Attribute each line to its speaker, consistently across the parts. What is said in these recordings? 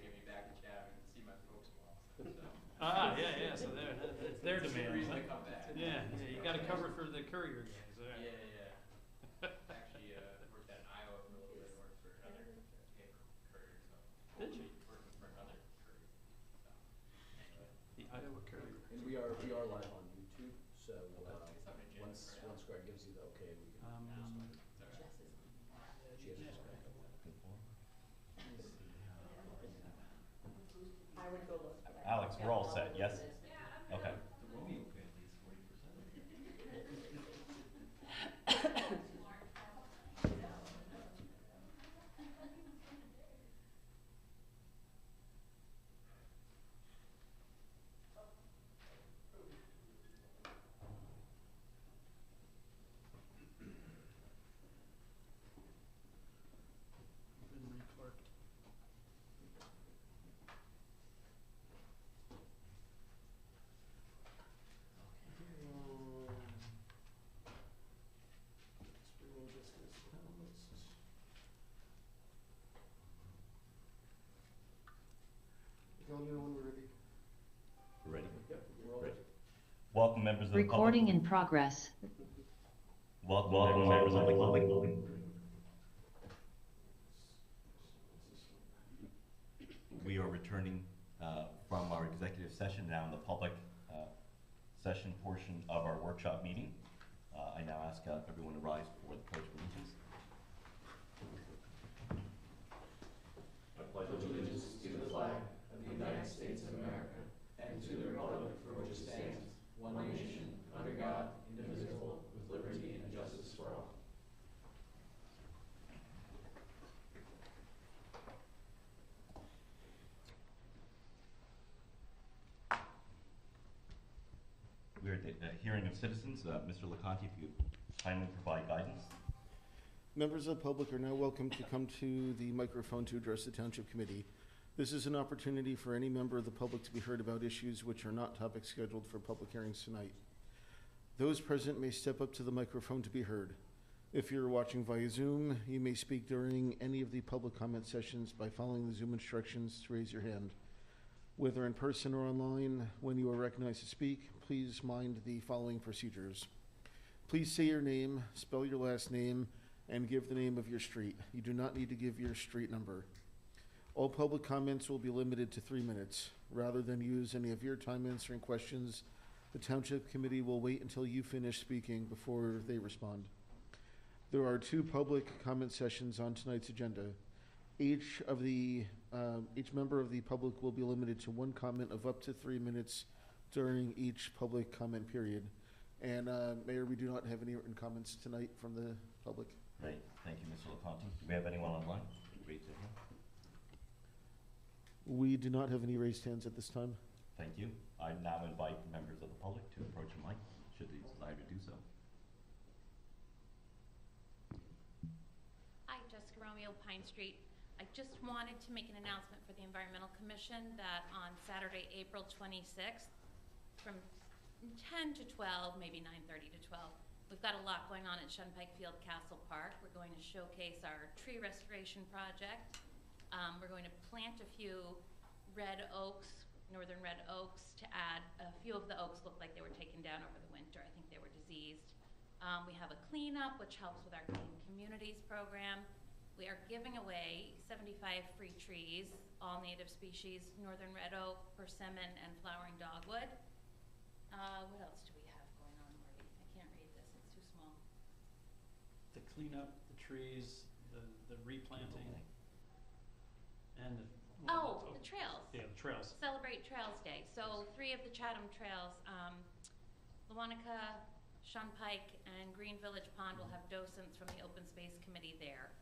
Speaker 1: get me back to Chatham and see my folks well.
Speaker 2: Yeah. So it's their
Speaker 1: It's a
Speaker 2: demand.
Speaker 1: reason to come back.
Speaker 2: Yeah. You got to cover for the courier guys. Right?
Speaker 1: Yeah. Actually, worked out in Iowa for a little bit. Worked for another paper courier. So
Speaker 2: Did you?
Speaker 1: Working for another courier. So anyway.
Speaker 2: The Iowa courier.
Speaker 3: And we are live on YouTube. So
Speaker 1: It's something to
Speaker 3: once Greg gives you the okay, we can get started. She has just got a couple of people.
Speaker 4: I would go look.
Speaker 5: Alex, we're all set, yes? Okay.
Speaker 2: Been reclerked.
Speaker 3: Tell me when we're ready.
Speaker 5: Ready?
Speaker 3: Yep, we're all
Speaker 5: Ready.
Speaker 3: ready.
Speaker 5: Welcome members of the public.
Speaker 6: Recording in progress.
Speaker 5: Welcome members of the public. We are returning from our executive session now in the public session portion of our workshop meeting. I now ask everyone to rise for the Pledge of Allegiance. I pledge
Speaker 3: Allegiance to the flag of the United States of America and to the republic for which it stands, one nation, under God, indivisible, with liberty and justice for all.
Speaker 5: We are at the hearing of citizens. Mr. LeConte, if you kindly provide guidance.
Speaker 7: Members of the public are now welcome to come to the microphone to address the Township Committee. This is an opportunity for any member of the public to be heard about issues which are not topics scheduled for public hearings tonight. Those present may step up to the microphone to be heard. If you're watching via Zoom, you may speak during any of the public comment sessions by following the Zoom instructions to raise your hand. Whether in person or online, when you are recognized to speak, please mind the following procedures. Please say your name, spell your last name, and give the name of your street. You do not need to give your street number. All public comments will be limited to 3 minutes. Rather than use any of your time answering questions, the Township Committee will wait until you finish speaking before they respond. There are 2 public comment sessions on tonight's agenda. Each member of the public will be limited to 1 comment of up to 3 minutes during each public comment period. And Mayor, we do not have any written comments tonight from the public.
Speaker 5: Great, thank you, Mr. LeConte. Do we have anyone online? Raise their hand.
Speaker 7: We do not have any raised hands at this time.
Speaker 5: Thank you. I now invite members of the public to approach the mic, should they desire to do so.
Speaker 8: Hi, Jessica Romeo, Pine Street. I just wanted to make an announcement for the Environmental Commission that on Saturday, April 26th, from 10 to 12, maybe 9:30 to 12, we've got a lot going on at Shunpike Field Castle Park. We're going to showcase our tree restoration project. We're going to plant a few red oaks, northern red oaks, to add. A few of the oaks look like they were taken down over the winter. I think they were diseased. We have a cleanup, which helps with our Clean Communities program. We are giving away 75 free trees, all native species, northern red oak, persimmon, and flowering dogwood. What else do we have going on, Marty? I can't read this, it's too small.
Speaker 2: The cleanup, the trees, the replanting, and the
Speaker 8: The trails.
Speaker 2: Yeah, the trails.
Speaker 8: Celebrate Trails Day. So 3 of the Chatham trails, Lewanika, Shunpike, and Green Village Pond will have docents from the Open Space Committee there,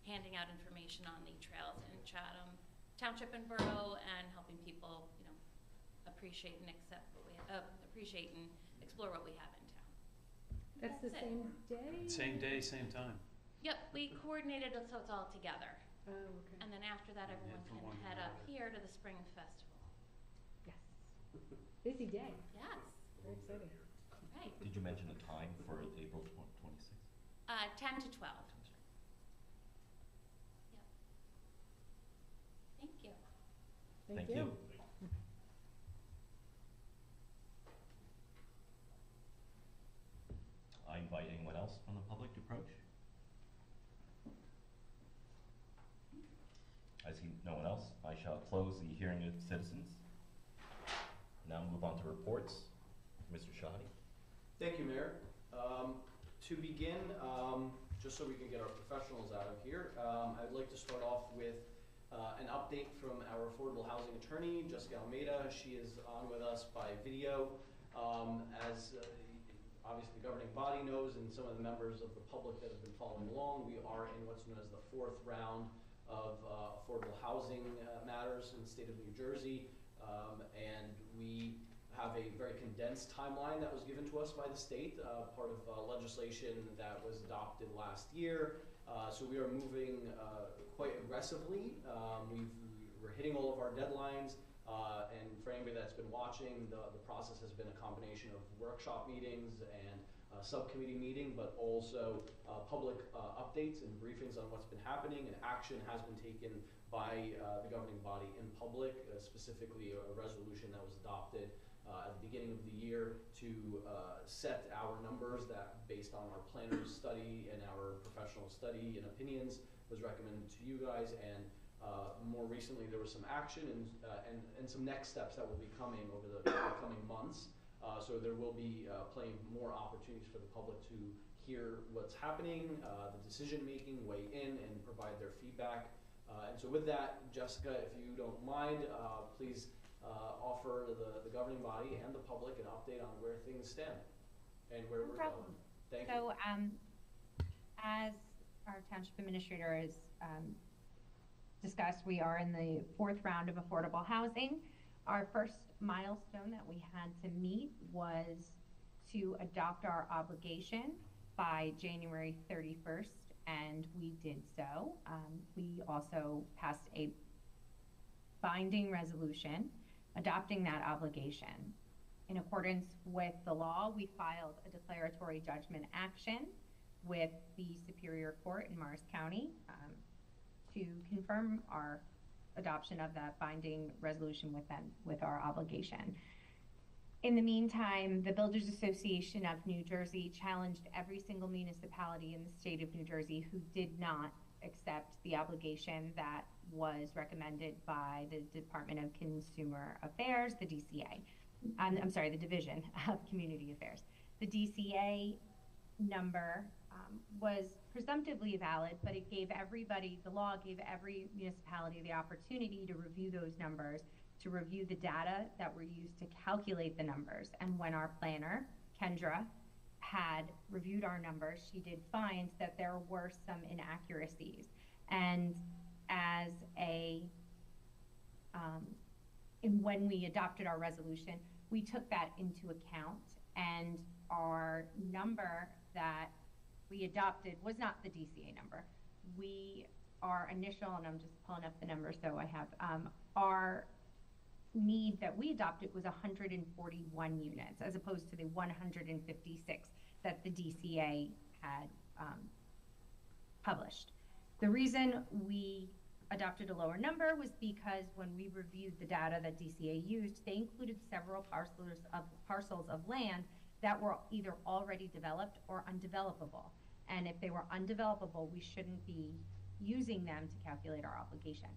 Speaker 8: handing out information on the trails in Chatham, Township and Borough, and helping people, appreciate and appreciate and explore what we have in town.
Speaker 4: That's the same day?
Speaker 2: Same day, same time.
Speaker 8: Yep, we coordinated it so it's all together.
Speaker 4: Oh, okay.
Speaker 8: And then after that, everyone
Speaker 2: for
Speaker 8: can
Speaker 2: one
Speaker 8: head
Speaker 2: day.
Speaker 8: up here to the Spring Festival.
Speaker 4: Yes. Busy day.
Speaker 8: Yes,
Speaker 4: Very exciting.
Speaker 8: right.
Speaker 5: Did you mention a time for April 26th?
Speaker 8: 10 to 12. Yep. Thank you.
Speaker 4: Thank you.
Speaker 5: I invite anyone else from the public to approach. I see no one else. I shall close the hearing of citizens. Now move on to reports. Mr. Shahadi.
Speaker 3: Thank you, Mayor. To begin, just so we can get our professionals out of here, I'd like to start off with an update from our affordable housing attorney, Jessica Almeida. She is on with us by video. As obviously the governing body knows, and some of the members of the public that have been following along, we are in what's known as the 4th round of affordable housing matters in the state of New Jersey. And we have a very condensed timeline that was given to us by the state, part of legislation that was adopted last year. So we are moving quite aggressively. We're hitting all of our deadlines. And for anybody that's been watching, the process has been a combination of workshop meetings and subcommittee meeting, but also public updates and briefings on what's been happening, and action has been taken by the governing body in public, specifically a resolution that was adopted at the beginning of the year to set our numbers that, based on our planner's study and our professional study and opinions, was recommended to you guys. And more recently, there was some action and some next steps that will be coming over the coming months. So there will be plenty more opportunities for the public to hear what's happening, the decision making, weigh in, and provide their feedback. And so with that, Jessica, if you don't mind, please offer the governing body and the public an update on where things stand and where we're going. Thank you.
Speaker 6: So, as our township administrator has discussed, we are in the 4th round of affordable housing. Our first milestone that we had to meet was to adopt our obligation by January 31st, and we did so. We also passed a binding resolution adopting that obligation. In accordance with the law, we filed a declaratory judgment action with the Superior Court in Morris County to confirm our adoption of that binding resolution with our obligation. In the meantime, the Builders Association of New Jersey challenged every single municipality in the state of New Jersey who did not accept the obligation that was recommended by the Department of Consumer Affairs, the DCA. I'm sorry, the Division of Community Affairs. The DCA number was presumptively valid, but it gave everybody, the law gave every municipality the opportunity to review those numbers, to review the data that were used to calculate the numbers. And when our planner, Kendra, had reviewed our numbers, she did find that there were some inaccuracies. And as when we adopted our resolution, we took that into account, and our number that we adopted was not the DCA number. Our initial, and I'm just pulling up the number so I have, our need that we adopted was 141 units as opposed to the 156 that the DCA had published. The reason we adopted a lower number was because when we reviewed the data that DCA used, they included several parcels of land that were either already developed or undevelopable. And if they were undevelopable, we shouldn't be using them to calculate our obligation.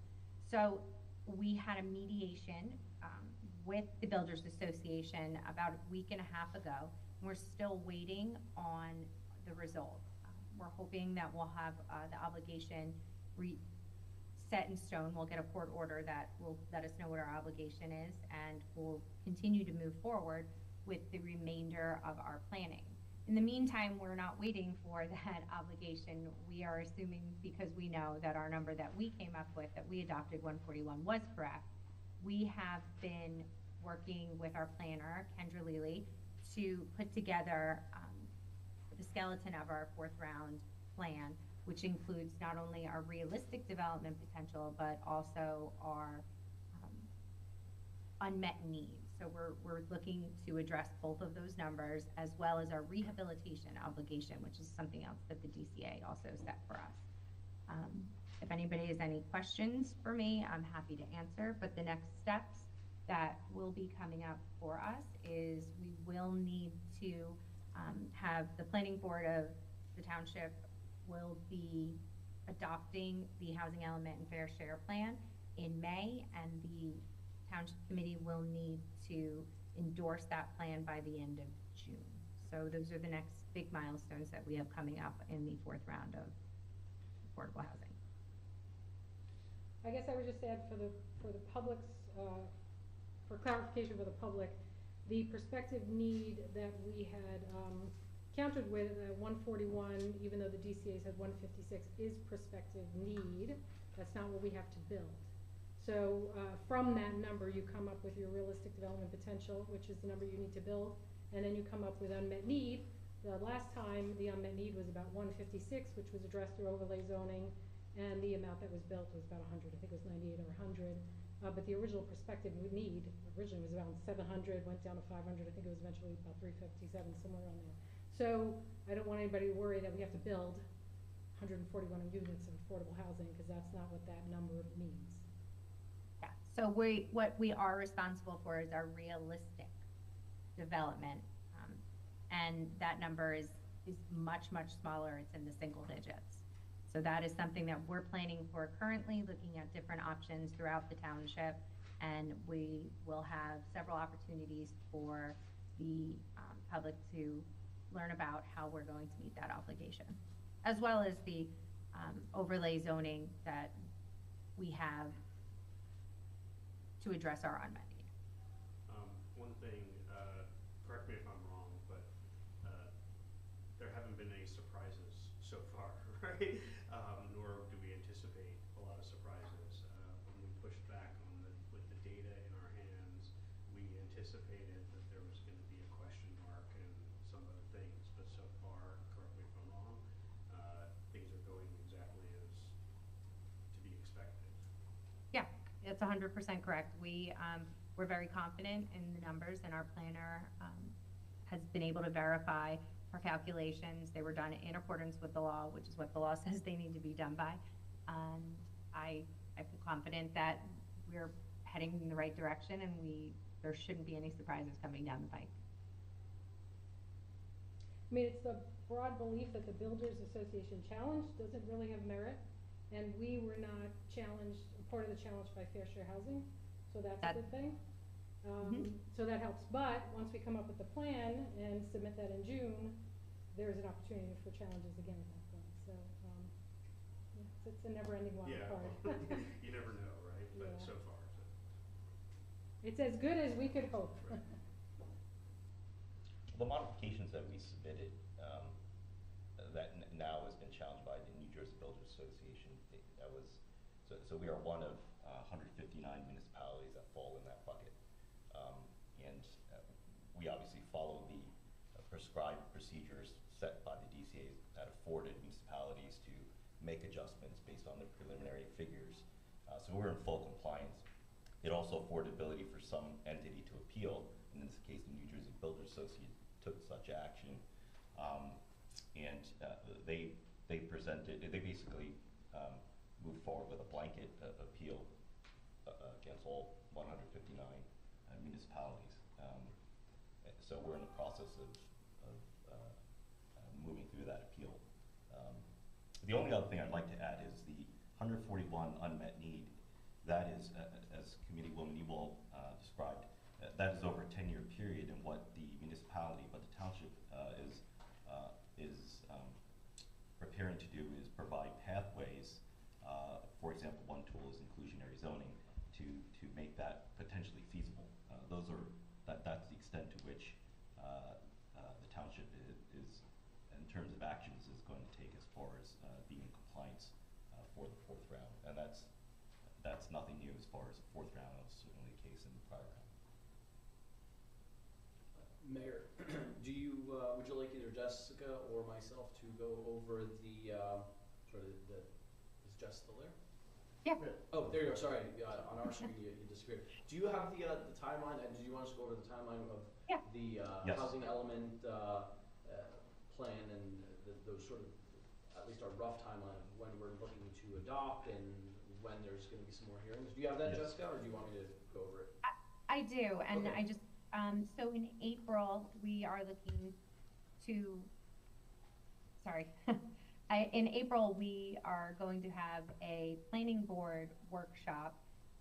Speaker 6: So we had a mediation with the Builders Association about a week and a half ago, and we're still waiting on the result. We're hoping that we'll have the obligation set in stone. We'll get a court order that will let us know what our obligation is, and we'll continue to move forward with the remainder of our planning. In the meantime, we're not waiting for that obligation. We are assuming, because we know that our number that we came up with, that we adopted 141, was correct. We have been working with our planner, Kendra Lely, to put together the skeleton of our 4th round plan, which includes not only our realistic development potential, but also our unmet needs. So we're looking to address both of those numbers, as well as our rehabilitation obligation, which is something else that the DCA also set for us. If anybody has any questions for me, I'm happy to answer, but the next steps that will be coming up for us is we will need to have the planning board of the township will be adopting the housing element and fair share plan in May, and the township committee will need to endorse that plan by the end of June. So those are the next big milestones that we have coming up in the 4th round of affordable housing.
Speaker 4: I guess I would just add for the public's, for clarification for the public, the prospective need that we had countered with 141, even though the DCA's had 156, is prospective need. That's not what we have to build. So from that number, you come up with your realistic development potential, which is the number you need to build, and then you come up with unmet need. The last time, the unmet need was about 156, which was addressed through overlay zoning, and the amount that was built was about 100. I think it was 98 or 100. But the original prospective need originally was around 700, went down to 500. I think it was eventually about 357, somewhere around there. So I don't want anybody to worry that we have to build 141 units of affordable housing, because that's not what that number means.
Speaker 6: Yeah, so what we are responsible for is our realistic development, and that number is much, much smaller. It's in the single digits. So that is something that we're planning for currently, looking at different options throughout the township, and we will have several opportunities for the public to learn about how we're going to meet that obligation, as well as the overlay zoning that we have to address our unmet need.
Speaker 9: One thing, correct me if I'm wrong, but there haven't been any surprises so far, right? Nor do we anticipate a lot of surprises. When we pushed back with the data in our hands, we anticipated that there was going to be a question mark and some other things, but so far, correct me if I'm wrong, things are going exactly as to be expected.
Speaker 6: Yeah, that's 100% correct. We're very confident in the numbers, and our planner has been able to verify our calculations. They were done in accordance with the law, which is what the law says they need to be done by. And I feel confident that we're heading in the right direction, and there shouldn't be any surprises coming down the pike.
Speaker 4: I mean, it's the broad belief that the Builders Association challenge doesn't really have merit, and we were not challenged, part of the challenge by Fair Share Housing, so that's a good thing. So that helps, but once we come up with the plan and submit that in June, there's an opportunity for challenges again at that point. So yeah, it's a never-ending wild card.
Speaker 9: You never know, right? But
Speaker 4: Yeah.
Speaker 9: so far, so.
Speaker 4: It's as good as we could hope.
Speaker 9: Right.
Speaker 5: The modifications that we submitted, that now has been challenged by the New Jersey Builders Association, so we are one of 159 municipalities that fall in that bucket. And we obviously follow the prescribed procedures set by the DCA that afforded municipalities to make adjustments based on their preliminary figures. So we're in full compliance. It also afforded ability for some entity to appeal. In this case, the New Jersey Builders Association took such action, and they basically moved forward with a blanket appeal against all 159 municipalities. So we're in the process of moving through that appeal. The only other thing I'd like to add is the 141 unmet need. That is, as Committeewoman Ewald described, that is over a 10-year period, and what the municipality, what the township is preparing to do is provide pathways. For example, one tool is inclusionary zoning to make that potentially feasible. That's the extent to which the township is, in terms of actions, is going to take as far as being in compliance for the 4th round, and that's nothing new as far as the 4th round. That was certainly the case in the prior round.
Speaker 3: Mayor, would you like either Jessica or myself to go over the is Jess still there?
Speaker 6: Yeah.
Speaker 3: Oh, there you go. Sorry, on our screen you disappeared. Do you have the timeline? And did you want us to go over the timeline of the
Speaker 5: Yes.
Speaker 3: housing element plan and those sort of at least our rough timeline of when we're looking to adopt and when there's gonna be some more hearings. Do you have that,
Speaker 5: Yes.
Speaker 3: Jessica, or do you want me to go over it?
Speaker 6: I do, and
Speaker 3: Okay.
Speaker 6: I just, so in April, we are looking to, sorry. In April, we are going to have a planning board workshop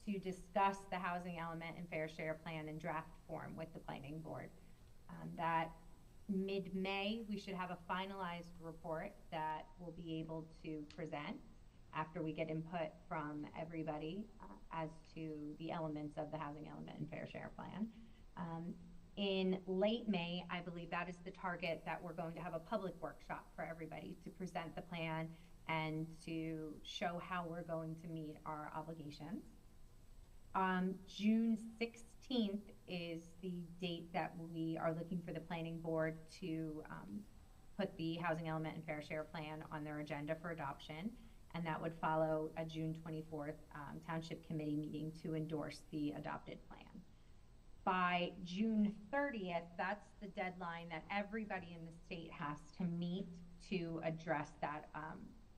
Speaker 6: to discuss the housing element and fair share plan in draft form with the planning board. That mid-May, we should have a finalized report that we'll be able to present after we get input from everybody as to the elements of the housing element and fair share plan. In late May, I believe that is the target that we're going to have a public workshop for everybody to present the plan and to show how we're going to meet our obligations. June 16th is the date that we are looking for the planning board to put the housing element and fair share plan on their agenda for adoption. And that would follow a June 24th Township Committee meeting to endorse the adopted plan. By June 30th, that's the deadline that everybody in the state has to meet to address that,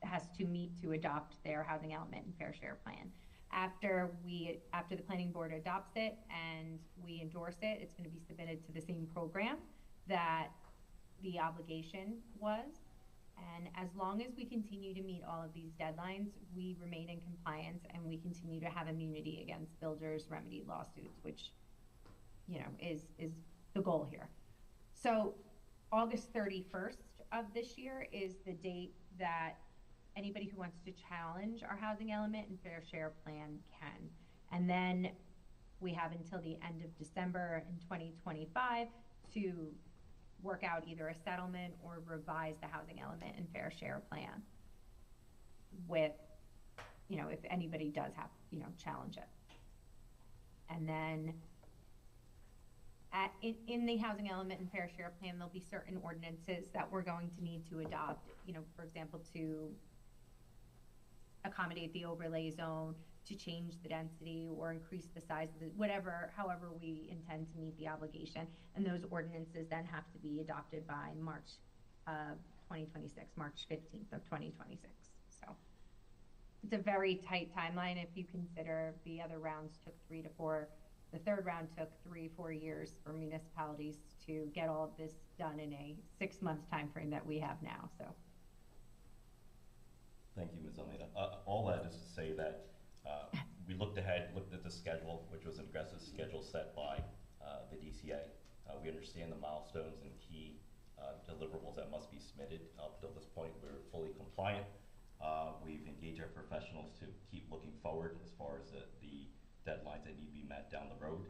Speaker 6: has to meet to adopt their housing element and fair share plan. After the planning board adopts it and we endorse it, it's going to be submitted to the same program that the obligation was. And as long as we continue to meet all of these deadlines, we remain in compliance and we continue to have immunity against builders' remedy lawsuits, which, you know, is the goal here. So August 31st of this year is the date that anybody who wants to challenge our housing element and fair share plan can. And then we have until the end of December in 2025 to work out either a settlement or revise the housing element and fair share plan with, you know, if anybody does have, you know, challenge it. And then in the housing element and fair share plan, there'll be certain ordinances that we're going to need to adopt, you know, for example, to accommodate the overlay zone, to change the density or increase the size of the, however we intend to meet the obligation. And those ordinances then have to be adopted by March 2026, March 15th of 2026. So it's a very tight timeline if you consider the other rounds took 3 to 4. The third round took 3-4 years for municipalities to get all of this done in a 6-month time frame that we have now. So.
Speaker 5: Thank you, Ms. Almeida. All that is to say that we looked at the schedule, which was an aggressive schedule set by the DCA. We understand the milestones and key deliverables that must be submitted. Up till this point, we're fully compliant. We've engaged our professionals to keep looking forward as far as the deadlines that need to be met down the road.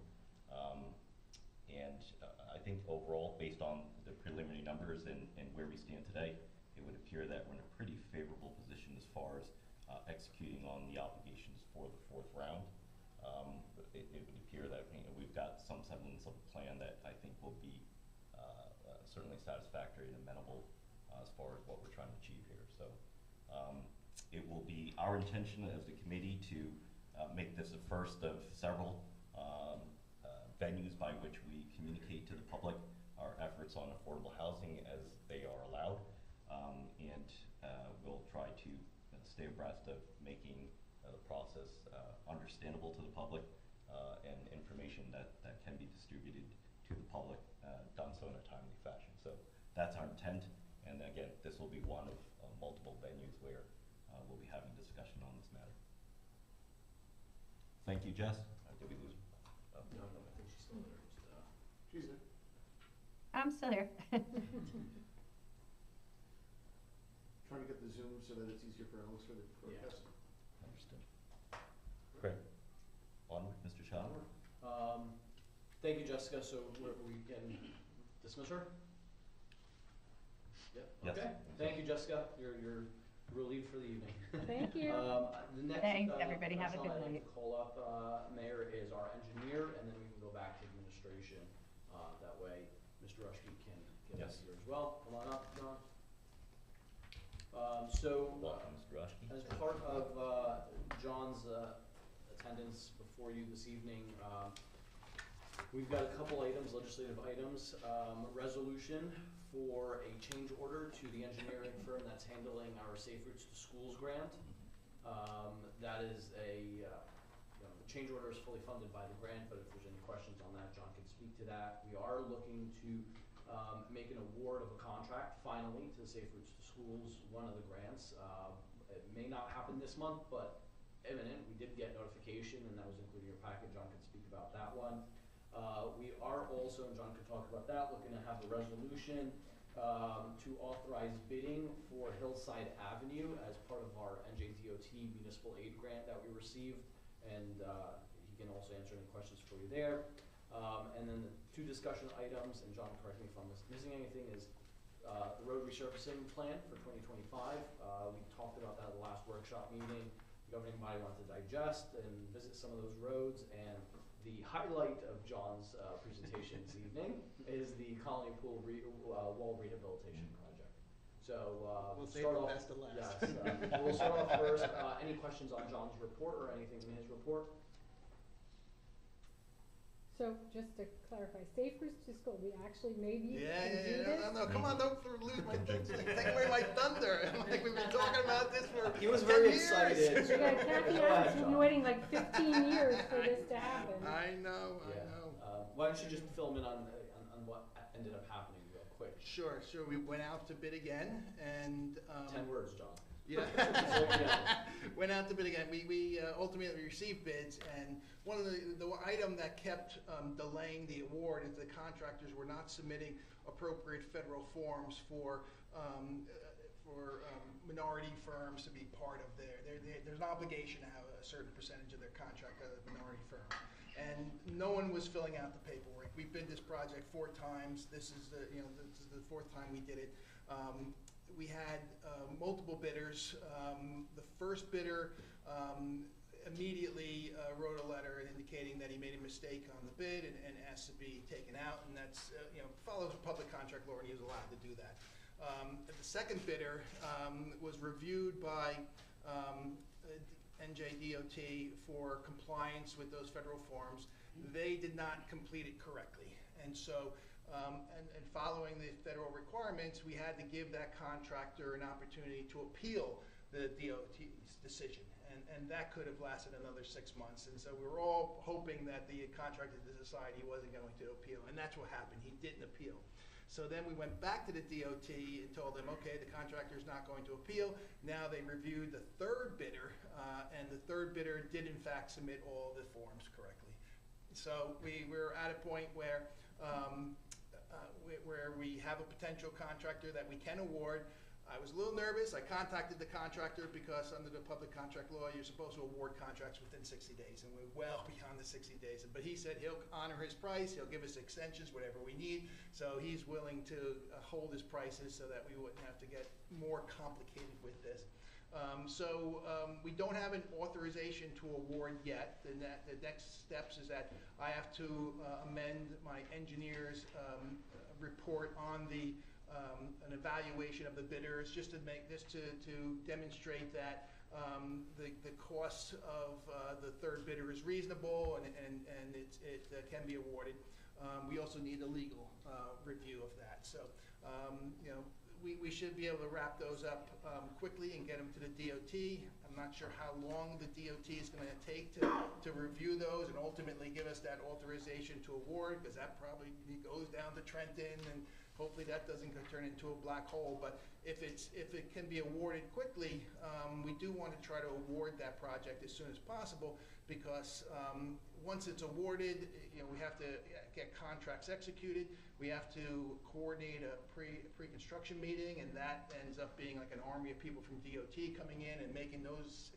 Speaker 5: I think overall, based on the preliminary numbers and where we stand today, it would appear that we're in a pretty favorable position as far as executing on the obligations for the 4th round. It would appear that, you know, we've got some semblance of a plan that I think will be certainly satisfactory and amenable as far as what we're trying to achieve here. So it will be our intention as the committee to make this the first of several venues by which we communicate to the public our efforts on affordable housing as they are allowed. We'll try to stay abreast of making the process understandable to the public and information that can be distributed to the public, done so in a timely fashion. So that's our intent, and again, this will be one of multiple venues where we'll be having discussion on this matter. Thank you, Jess. Did we lose?
Speaker 3: No, I think she's still there.
Speaker 7: She's there.
Speaker 6: I'm still here.
Speaker 7: Trying to get the Zoom so that it's easier for analysts for the broadcast.
Speaker 5: Understood. Great. Onward, Mr. Shaw.
Speaker 3: Thank you, Jessica. So we can dismiss her? Yep.
Speaker 5: Yes.
Speaker 3: Okay. Thank you, Jessica. You're relieved for the evening.
Speaker 4: Thank you.
Speaker 3: The next,
Speaker 6: Thanks, everybody. Have a good
Speaker 3: professional I'd like
Speaker 6: night.
Speaker 3: to call up, Mayor, is our engineer, and then we can go back to administration. That way, Mr. Rushke can get us
Speaker 5: Yes.
Speaker 3: here as well. Come on up, John.
Speaker 5: Welcome, Mr. Rushke.
Speaker 3: As part of John's attendance before you this evening, we've got a couple items, legislative items. A resolution for a change order to the engineering firm that's handling our Safe Routes to Schools grant. That is the change order is fully funded by the grant, but if there's any questions on that, John can speak to that. We are looking to make an award of a contract finally to Safe Routes to Schools, one of the grants. It may not happen this month, but imminent. We did get notification, and that was included in your packet. John can speak about that one. We are also, and John could talk about that, looking to have a resolution to authorize bidding for Hillside Avenue as part of our NJDOT municipal aid grant that we received, and he can also answer any questions for you there. And then the two discussion items, and John, correct me if I'm missing anything, is the road resurfacing plan for 2025. We talked about that at the last workshop meeting. The governing body wanted to digest and visit some of those roads, and the highlight of John's presentation this evening is the Colony Pool wall rehabilitation project. So
Speaker 10: we'll save the best to last.
Speaker 3: Yes, we'll start off first. Any questions on John's report or anything in his report?
Speaker 4: So just to clarify, Safe Routes to School, we actually maybe
Speaker 10: Yeah,
Speaker 4: can do
Speaker 10: yeah,
Speaker 4: this?
Speaker 10: yeah. No, come on, don't lose my take away my thunder. Like we've been talking about this for
Speaker 3: He was
Speaker 10: 10
Speaker 3: very
Speaker 10: years.
Speaker 3: excited.
Speaker 4: We got Kathy
Speaker 3: Go ahead,
Speaker 4: Adams, we've
Speaker 3: John.
Speaker 4: been waiting like 15 years for this to happen.
Speaker 10: I know.
Speaker 3: Why don't you just fill in on what ended up happening real quick?
Speaker 10: Sure. We went out to bid again, and
Speaker 3: 10 words, John.
Speaker 10: yeah,
Speaker 3: Yeah.
Speaker 10: went out to bid again. We ultimately received bids, and one of the item that kept delaying the award is the contractors were not submitting appropriate federal forms for minority firms to be part of there's an obligation to have a certain percentage of their contract as a minority firm. And no one was filling out the paperwork. We bid this project 4 times. This is the 4th time we did it. We had multiple bidders. The first bidder immediately wrote a letter indicating that he made a mistake on the bid and asked to be taken out, and that's follows public contract law, and he was allowed to do that. The second bidder was reviewed by NJDOT for compliance with those federal forms. They did not complete it correctly, and so and following the federal requirements, we had to give that contractor an opportunity to appeal the DOT's decision, and that could have lasted another 6 months. And so we were all hoping that the contractor decided he wasn't going to appeal, and that's what happened. He didn't appeal. So then we went back to the DOT and told them, okay, the contractor is not going to appeal. Now they reviewed the third bidder, and the third bidder did in fact submit all the forms correctly. So we were at a point where we have a potential contractor that we can award. I was a little nervous. I contacted the contractor because under the public contract law, you're supposed to award contracts within 60 days, and we're well beyond the 60 days. But he said he'll honor his price. He'll give us extensions, whatever we need. So he's willing to hold his prices so that we wouldn't have to get more complicated with this. We don't have an authorization to award yet. The next steps is that I have to amend my engineer's report on an evaluation of the bidders, just to make this to demonstrate that the cost of the third bidder is reasonable and it can be awarded. We also need a legal review of that. So we should be able to wrap those up quickly and get them to the DOT. I'm not sure how long the DOT is going to take to review those and ultimately give us that authorization to award, because that probably goes down to Trenton, and hopefully that doesn't turn into a black hole. But if it can be awarded quickly, we do want to try to award that project as soon as possible, because once it's awarded, we have to get contracts executed. We have to coordinate a pre-construction meeting, and that ends up being like an army of people from DOT coming in and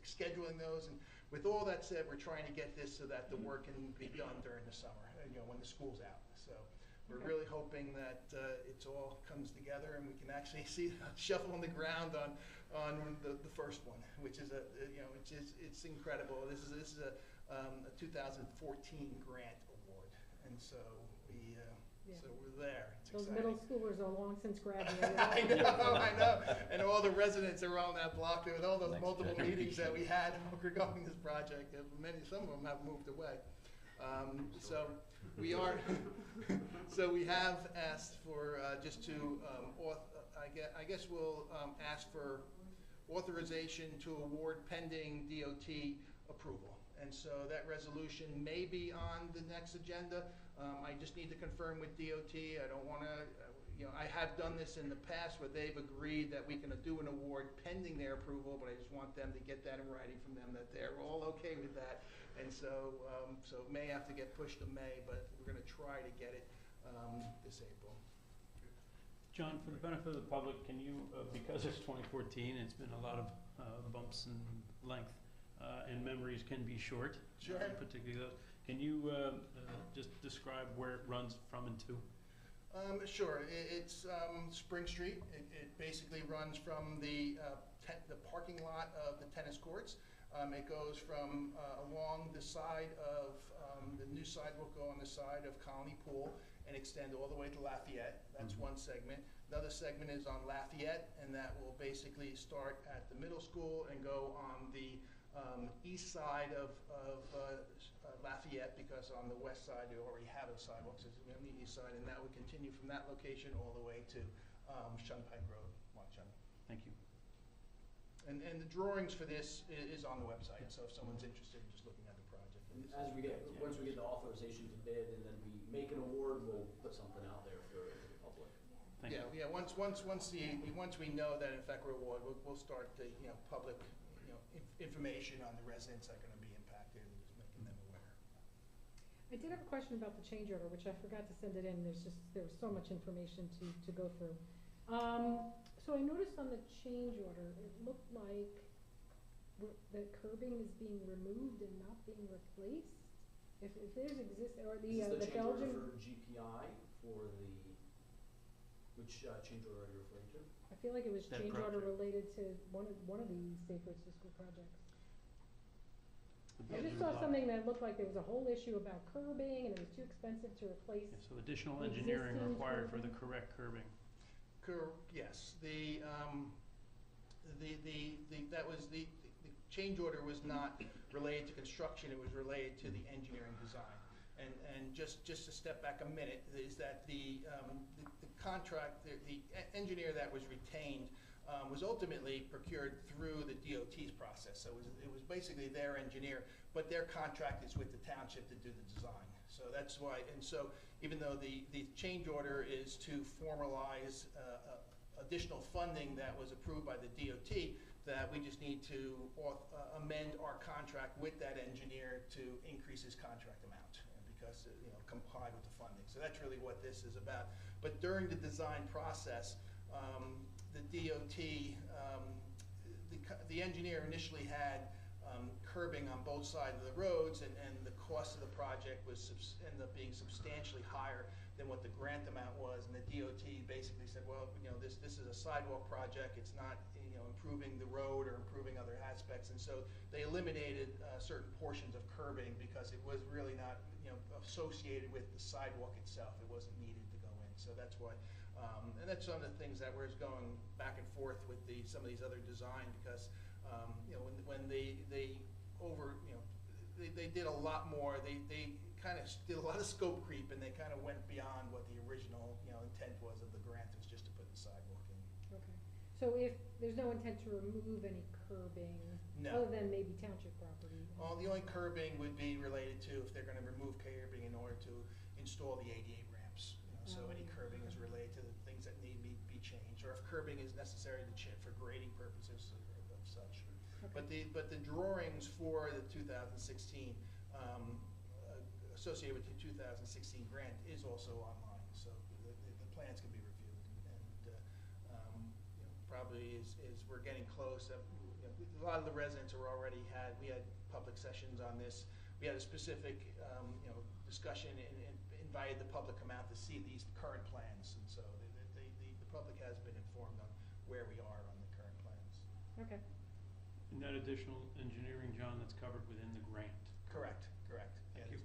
Speaker 10: scheduling those. And with all that said, we're trying to get this so that the work can be done during the summer, when the school's out. So we're really hoping that it all comes together and we can actually see a shovel on the ground on the first one, which is it's incredible. This is a 2014 grant award, and so we're there. It's
Speaker 4: Those
Speaker 10: exciting.
Speaker 4: middle schoolers are long since graduated.
Speaker 10: I know, and all the residents around that block, with all those
Speaker 5: Next
Speaker 10: multiple
Speaker 5: generation.
Speaker 10: meetings that we had regarding this project, some of them have moved away. We are, so we have asked for, just to, I guess we'll ask for authorization to award pending DOT approval. And so that resolution may be on the next agenda. I just need to confirm with DOT. I don't want to, I have done this in the past where they've agreed that we can do an award pending their approval, but I just want them to get that in writing from them that they're all okay with that. And so, so it may have to get pushed to May, but we're going to try to get it this April.
Speaker 2: John, for the benefit of the public, can you, because it's 2014, it's been a lot of bumps in length, and memories can be short.
Speaker 10: Sure.
Speaker 2: Particularly those. Can you just describe where it runs from and to?
Speaker 10: Sure. It's Spring Street. It basically runs from the parking lot of the tennis courts. It goes from along the side of the new sidewalk go on the side of Colony Pool and extend all the way to Lafayette. That's one segment. Another segment is on Lafayette, and that will basically start at the middle school and go on the east side of Lafayette, because on the west side you already have a sidewalk, so it's on the east side, and that would continue from that location all the way to Shunpike Road, Watchung.
Speaker 2: Thank you.
Speaker 10: And the drawings for this is on the website, so if someone's interested in just looking at the project.
Speaker 3: As we get, once we get the authorization to bid and then we make an award, we'll put something out there for the public.
Speaker 2: Thank you.
Speaker 10: Yeah, once we know that in fact we're awarded, we'll start the, public, information on the residents that are gonna be impacted and just making them aware.
Speaker 4: I did have a question about the change order, which I forgot to send it in. There was so much information to go through. So I noticed on the change order, it looked like the curbing is being removed and not being replaced. If there's or the
Speaker 3: Is this the change order
Speaker 4: Belgian,
Speaker 3: for GPI for the, which change order are you referring to?
Speaker 4: I feel like it was
Speaker 2: That
Speaker 4: change order
Speaker 2: project.
Speaker 4: related to one of the Safe Roads to School projects.
Speaker 2: The
Speaker 4: I just
Speaker 2: Belgian
Speaker 4: saw
Speaker 2: block.
Speaker 4: something that looked like there was a whole issue about curbing and it was too expensive to replace.
Speaker 2: Yeah, so additional engineering
Speaker 4: Existing
Speaker 2: required for
Speaker 4: curbing.
Speaker 2: the correct curbing.
Speaker 10: Yes, the change order was not related to construction, it was related to the engineering design. And just to step back a minute, is that the contract, the engineer that was retained was ultimately procured through the DOT's process. So it was basically their engineer, but their contract is with the township to do the design. So that's why, and so even though the change order is to formalize additional funding that was approved by the DOT, that we just need to amend our contract with that engineer to increase his contract amount, because comply with the funding. So that's really what this is about. But during the design process, the DOT, the engineer initially had curbing on both sides of the roads, and the cost of the project ended up being substantially higher than what the grant amount was, and the DOT basically said, well, this is a sidewalk project, it's not improving the road or improving other aspects, and so they eliminated certain portions of curbing because it was really not associated with the sidewalk itself. It wasn't needed to go in, so that's why. And that's some of the things that we're going back and forth with some of these other design, because when they did a lot more. They kind of did a lot of scope creep, and they kind of went beyond what the original intent was of the grant, was just to put the sidewalk in.
Speaker 4: Okay. So if there's no intent to remove any curbing,
Speaker 10: No.
Speaker 4: other than maybe township property?
Speaker 10: Well, the only curbing would be related to if they're going to remove curbing in order to install the ADA ramps. So any curbing is related to the things that need to be changed, or if curbing is necessary for grading purposes of such.
Speaker 4: Okay.
Speaker 10: But the drawings for the 2016 associated with the 2016 grant is also online, so the plans can be reviewed, and probably is we're getting close. A lot of the residents are already we had public sessions on this. We had a specific discussion and invited the public to come out to see these current plans, and so the public has been informed on where we are on the current plans.
Speaker 4: Okay.
Speaker 2: And that additional engineering, John, that's covered within the grant.
Speaker 10: Correct. Yeah,
Speaker 2: Thank you.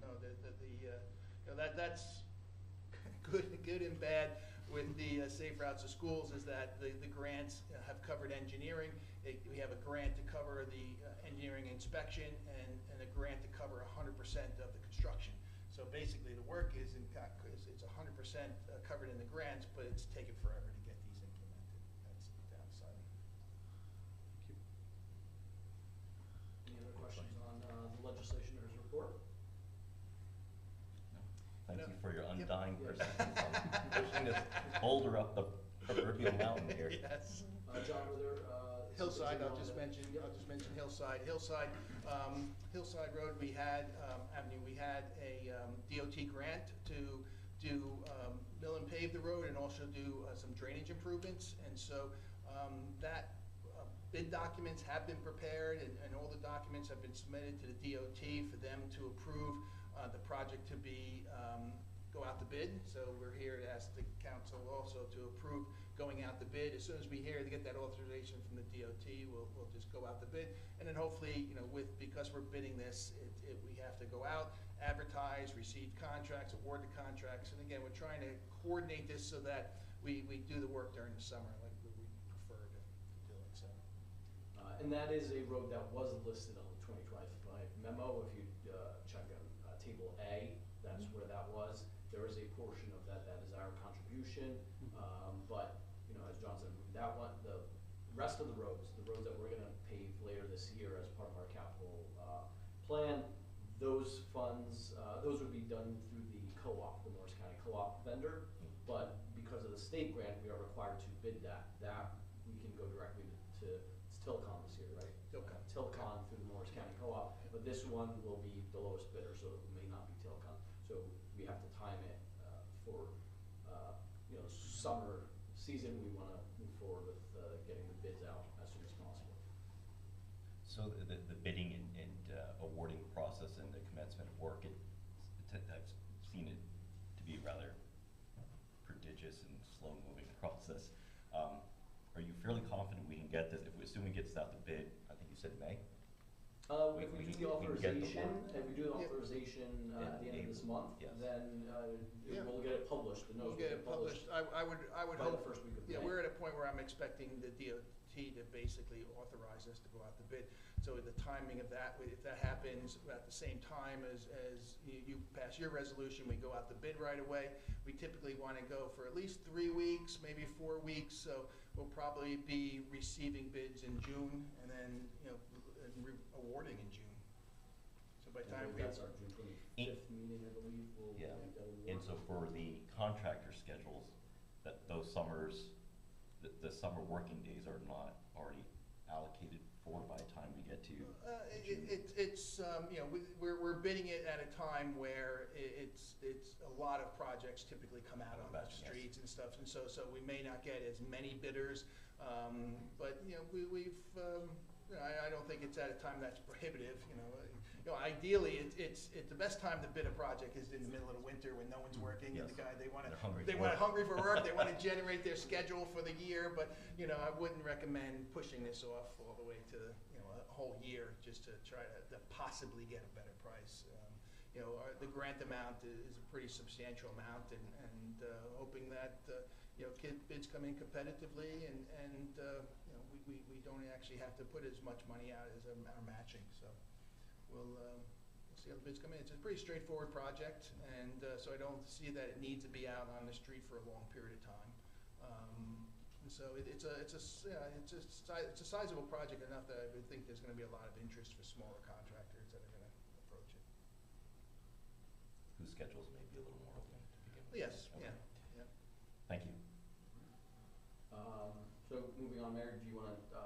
Speaker 10: That's good and bad with the Safe Routes to Schools, is that the grants have covered engineering. We have a grant to cover the engineering inspection, and a grant to cover 100% of the construction. So basically, the work is it's 100% covered in the grants, but it's taken forever to get these implemented. That's the downside.
Speaker 3: Any other questions on the legislationer's report?
Speaker 5: Thank
Speaker 10: No.
Speaker 5: you for your
Speaker 10: Yep.
Speaker 5: undying
Speaker 3: Yeah.
Speaker 5: persistence on pushing this boulder up the proverbial mountain here.
Speaker 10: Yes.
Speaker 3: John, were there,
Speaker 10: Hillside,
Speaker 3: something
Speaker 10: I'll
Speaker 3: you
Speaker 10: just
Speaker 3: wanted
Speaker 10: mention,
Speaker 3: to- Yep.
Speaker 10: I'll just mention Hillside. Hillside Road, we had, Avenue, we had a DOT grant to do, mill and pave the road and also do some drainage improvements. And so, that bid documents have been prepared and all the documents have been submitted to the DOT for them to approve the project to be, go out to bid. So we're here to ask the council also to approve going out the bid. As soon as we hear to get that authorization from the DOT, we'll just go out the bid. And then hopefully, because we're bidding this, we have to go out, advertise, receive contracts, award the contracts. And again, we're trying to coordinate this so that we do the work during the summer like we prefer to do it, so.
Speaker 3: And that is a road that was listed on the 2025 memo. If you check on Table A, that's where that was. There is a portion of that is our contribution. But, as John said, that one, the rest of the roads that we're gonna pave later this year as part of our capital plan, those funds, those would be done through the co-op, the Morris County co-op vendor. But because of the state grant, we are required to bid that. That we can go directly to it's Tilcon this year, right?
Speaker 10: Tilcon.
Speaker 3: Tilcon through the Morris County co-op, but this one will be the lowest bidder, so it may not be Tilcon. So we have to time it for summer season. We want to move forward with getting the bids out as soon as possible.
Speaker 5: So the bidding and awarding process and the commencement of work, I've seen it to be rather prodigious and slow-moving process. Are you fairly confident we can get this, if we assume it gets out the bid, I think you said May?
Speaker 3: If we do the
Speaker 5: we can get the
Speaker 3: authorization,
Speaker 5: work.
Speaker 3: if we do the
Speaker 10: Yep.
Speaker 3: authorization at the end of this month,
Speaker 5: Yes.
Speaker 3: then
Speaker 10: Yeah.
Speaker 3: we'll get it published. The
Speaker 10: We'll
Speaker 3: notice
Speaker 10: get it published. I would
Speaker 3: by the
Speaker 10: hope.
Speaker 3: first week of May.
Speaker 10: Yeah, we're at a point where I'm expecting the DOT to basically authorize us to go out to bid. So the timing of that, if that happens at the same time as you pass your resolution, we go out to bid right away. We typically want to go for at least 3 weeks, maybe 4 weeks. So we'll probably be receiving bids in June and then, awarding in June. So by the
Speaker 3: I
Speaker 10: time
Speaker 3: believe
Speaker 10: we.
Speaker 3: that's our June 25th meeting, I believe. We'll
Speaker 5: Yeah.
Speaker 3: make that award.
Speaker 5: And so for the contractor schedules, that those summers, the summer working days are not already allocated for by the time we get to June.
Speaker 10: We're bidding it at a time where it's a lot of projects typically come out on the
Speaker 5: Yes.
Speaker 10: streets and stuff, and so we may not get as many bidders, but, I don't think it's at a time that's prohibitive, ideally, it's the best time to bid a project is in the middle of the winter when no one's working, and
Speaker 5: Yes.
Speaker 10: they want
Speaker 5: They're hungry
Speaker 10: they
Speaker 5: for
Speaker 10: want
Speaker 5: work.
Speaker 10: hungry for work, they want to generate their schedule for the year, but, I wouldn't recommend pushing this off all the way to, a whole year just to try to possibly get a better price. The grant amount is a pretty substantial amount, and hoping that, bids come in competitively, and we don't actually have to put as much money out as our matching, so we'll see how the bids come in. It's a pretty straightforward project, and so I don't see that it needs to be out on the street for a long period of time. And so it's a sizable project enough that I would think there's going to be a lot of interest for smaller contractors that are going to approach it.
Speaker 5: Whose schedules may be a little more open to begin with.
Speaker 10: Yes,
Speaker 5: Okay.
Speaker 10: yeah.
Speaker 5: Thank you.
Speaker 3: So moving on, Mayor, do you want to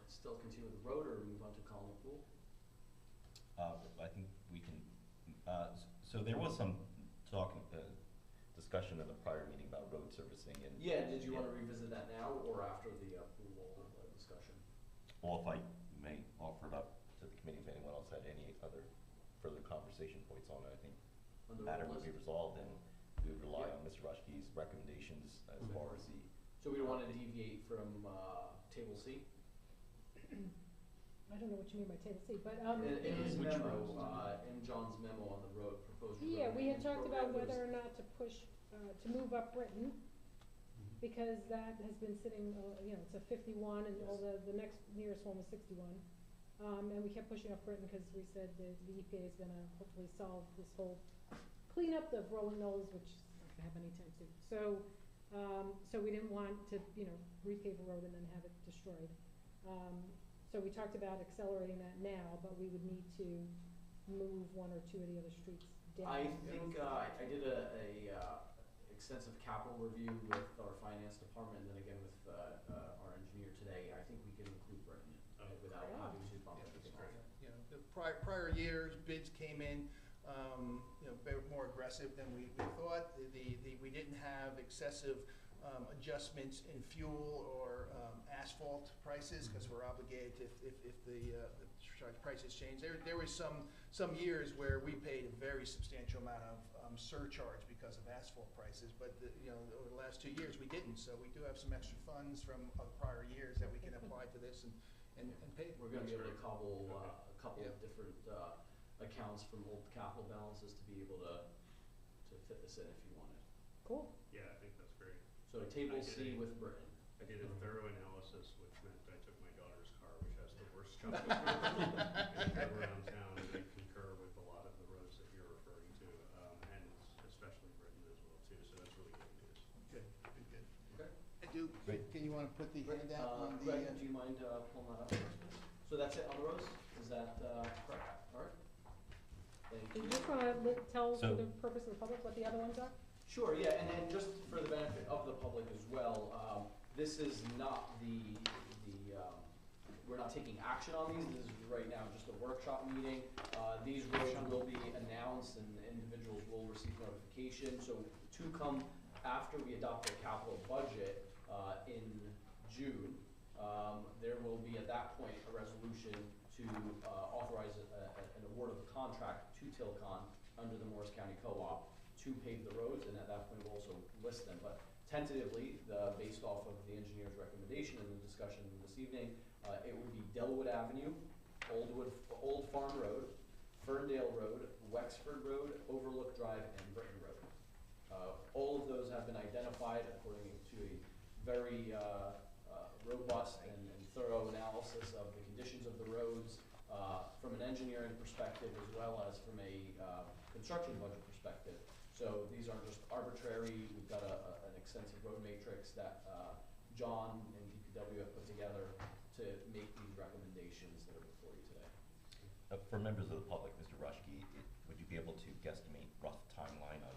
Speaker 3: still continue with the road or move on to Colony Pool?
Speaker 5: I think we can, so there was some discussion in the prior meeting about road servicing and.
Speaker 3: Yeah, did you want to revisit that now or after the pool discussion?
Speaker 5: Well, if I may offer it up to the committee, if anyone else had any other further conversation points on it, I think
Speaker 3: On
Speaker 5: the
Speaker 3: the
Speaker 5: matter
Speaker 3: road
Speaker 5: would be
Speaker 3: list?
Speaker 5: resolved and we would rely
Speaker 3: Yeah.
Speaker 5: on Mr. Rushke's recommendations as
Speaker 3: Okay.
Speaker 5: far as the.
Speaker 3: So we don't want to deviate from Table C?
Speaker 4: I don't know what you mean by table C, but,
Speaker 3: In his
Speaker 5: Which
Speaker 3: memo,
Speaker 5: roads?
Speaker 3: in John's memo on the road, proposed road.
Speaker 4: yeah, we had
Speaker 3: maintenance
Speaker 4: talked about
Speaker 3: program
Speaker 4: whether or
Speaker 3: was-
Speaker 4: not to push, to move up Britain, because that has been sitting, it's a 51, and all the next nearest one was 61. And we kept pushing up Britain, because we said the EPA is gonna hopefully solve this whole cleanup of rolling knolls, which I don't have any time to. So we didn't want to, repave a road and then have it destroyed. So we talked about accelerating that now, but we would need to move one or two of the other streets down.
Speaker 3: I think, I did a extensive capital review with our finance department, and then again with, our engineer today. I think we can include Britain without having to bump everything off.
Speaker 10: The prior years, bids came in, very more aggressive than we thought. We didn't have excessive adjustments in fuel or asphalt prices, because we're obligated if the prices change. There was some years where we paid a very substantial amount of surcharge because of asphalt prices, but over the last 2 years we didn't. So we do have some extra funds from prior years that we can apply to this and pay.
Speaker 3: We're gonna be able to cobble a couple of different accounts from old capital balances to be able to fit this in if you wanted.
Speaker 4: Cool.
Speaker 9: Yeah, I think that's great.
Speaker 3: So table C with Britain.
Speaker 9: I did a thorough analysis, which meant I took my daughter's car, which has the worst chocolate and drove around town, and I concur with a lot of the roads that you're referring to, and especially Britain as well too, so that's really good news.
Speaker 10: Good.
Speaker 3: Okay.
Speaker 5: Great.
Speaker 10: Can you want to put the handout on the?
Speaker 3: Greg, do you mind pulling that up? So that's it on the roads? Is that correct? All right. Thank
Speaker 4: Do
Speaker 3: you.
Speaker 4: you just want to tell for
Speaker 5: So-
Speaker 4: the purpose of the public what the other ones are?
Speaker 3: Sure, yeah, and then just for the benefit of the public as well, this is not we're not taking action on these. This is right now just a workshop meeting. These roads will be announced and individuals will receive notification. So to come after we adopt the capital budget in June, there will be at that point a resolution to authorize an award of a contract to Tilcon under the Morris County Co-op to pave the roads, and at that point we'll also list them. But tentatively, based off of the engineer's recommendation and the discussion this evening, it would be Delwood Avenue, Old Farm Road, Ferndale Road, Wexford Road, Overlook Drive, and Britain Road. All of those have been identified according to a very robust and thorough analysis of the conditions of the roads from an engineering perspective as well as from a construction budget perspective. So these aren't just arbitrary. We've got an extensive road matrix that John and DPW have put together to make these recommendations that are before you today.
Speaker 5: For members of the public, Mr. Rushke, would you be able to guesstimate rough timeline on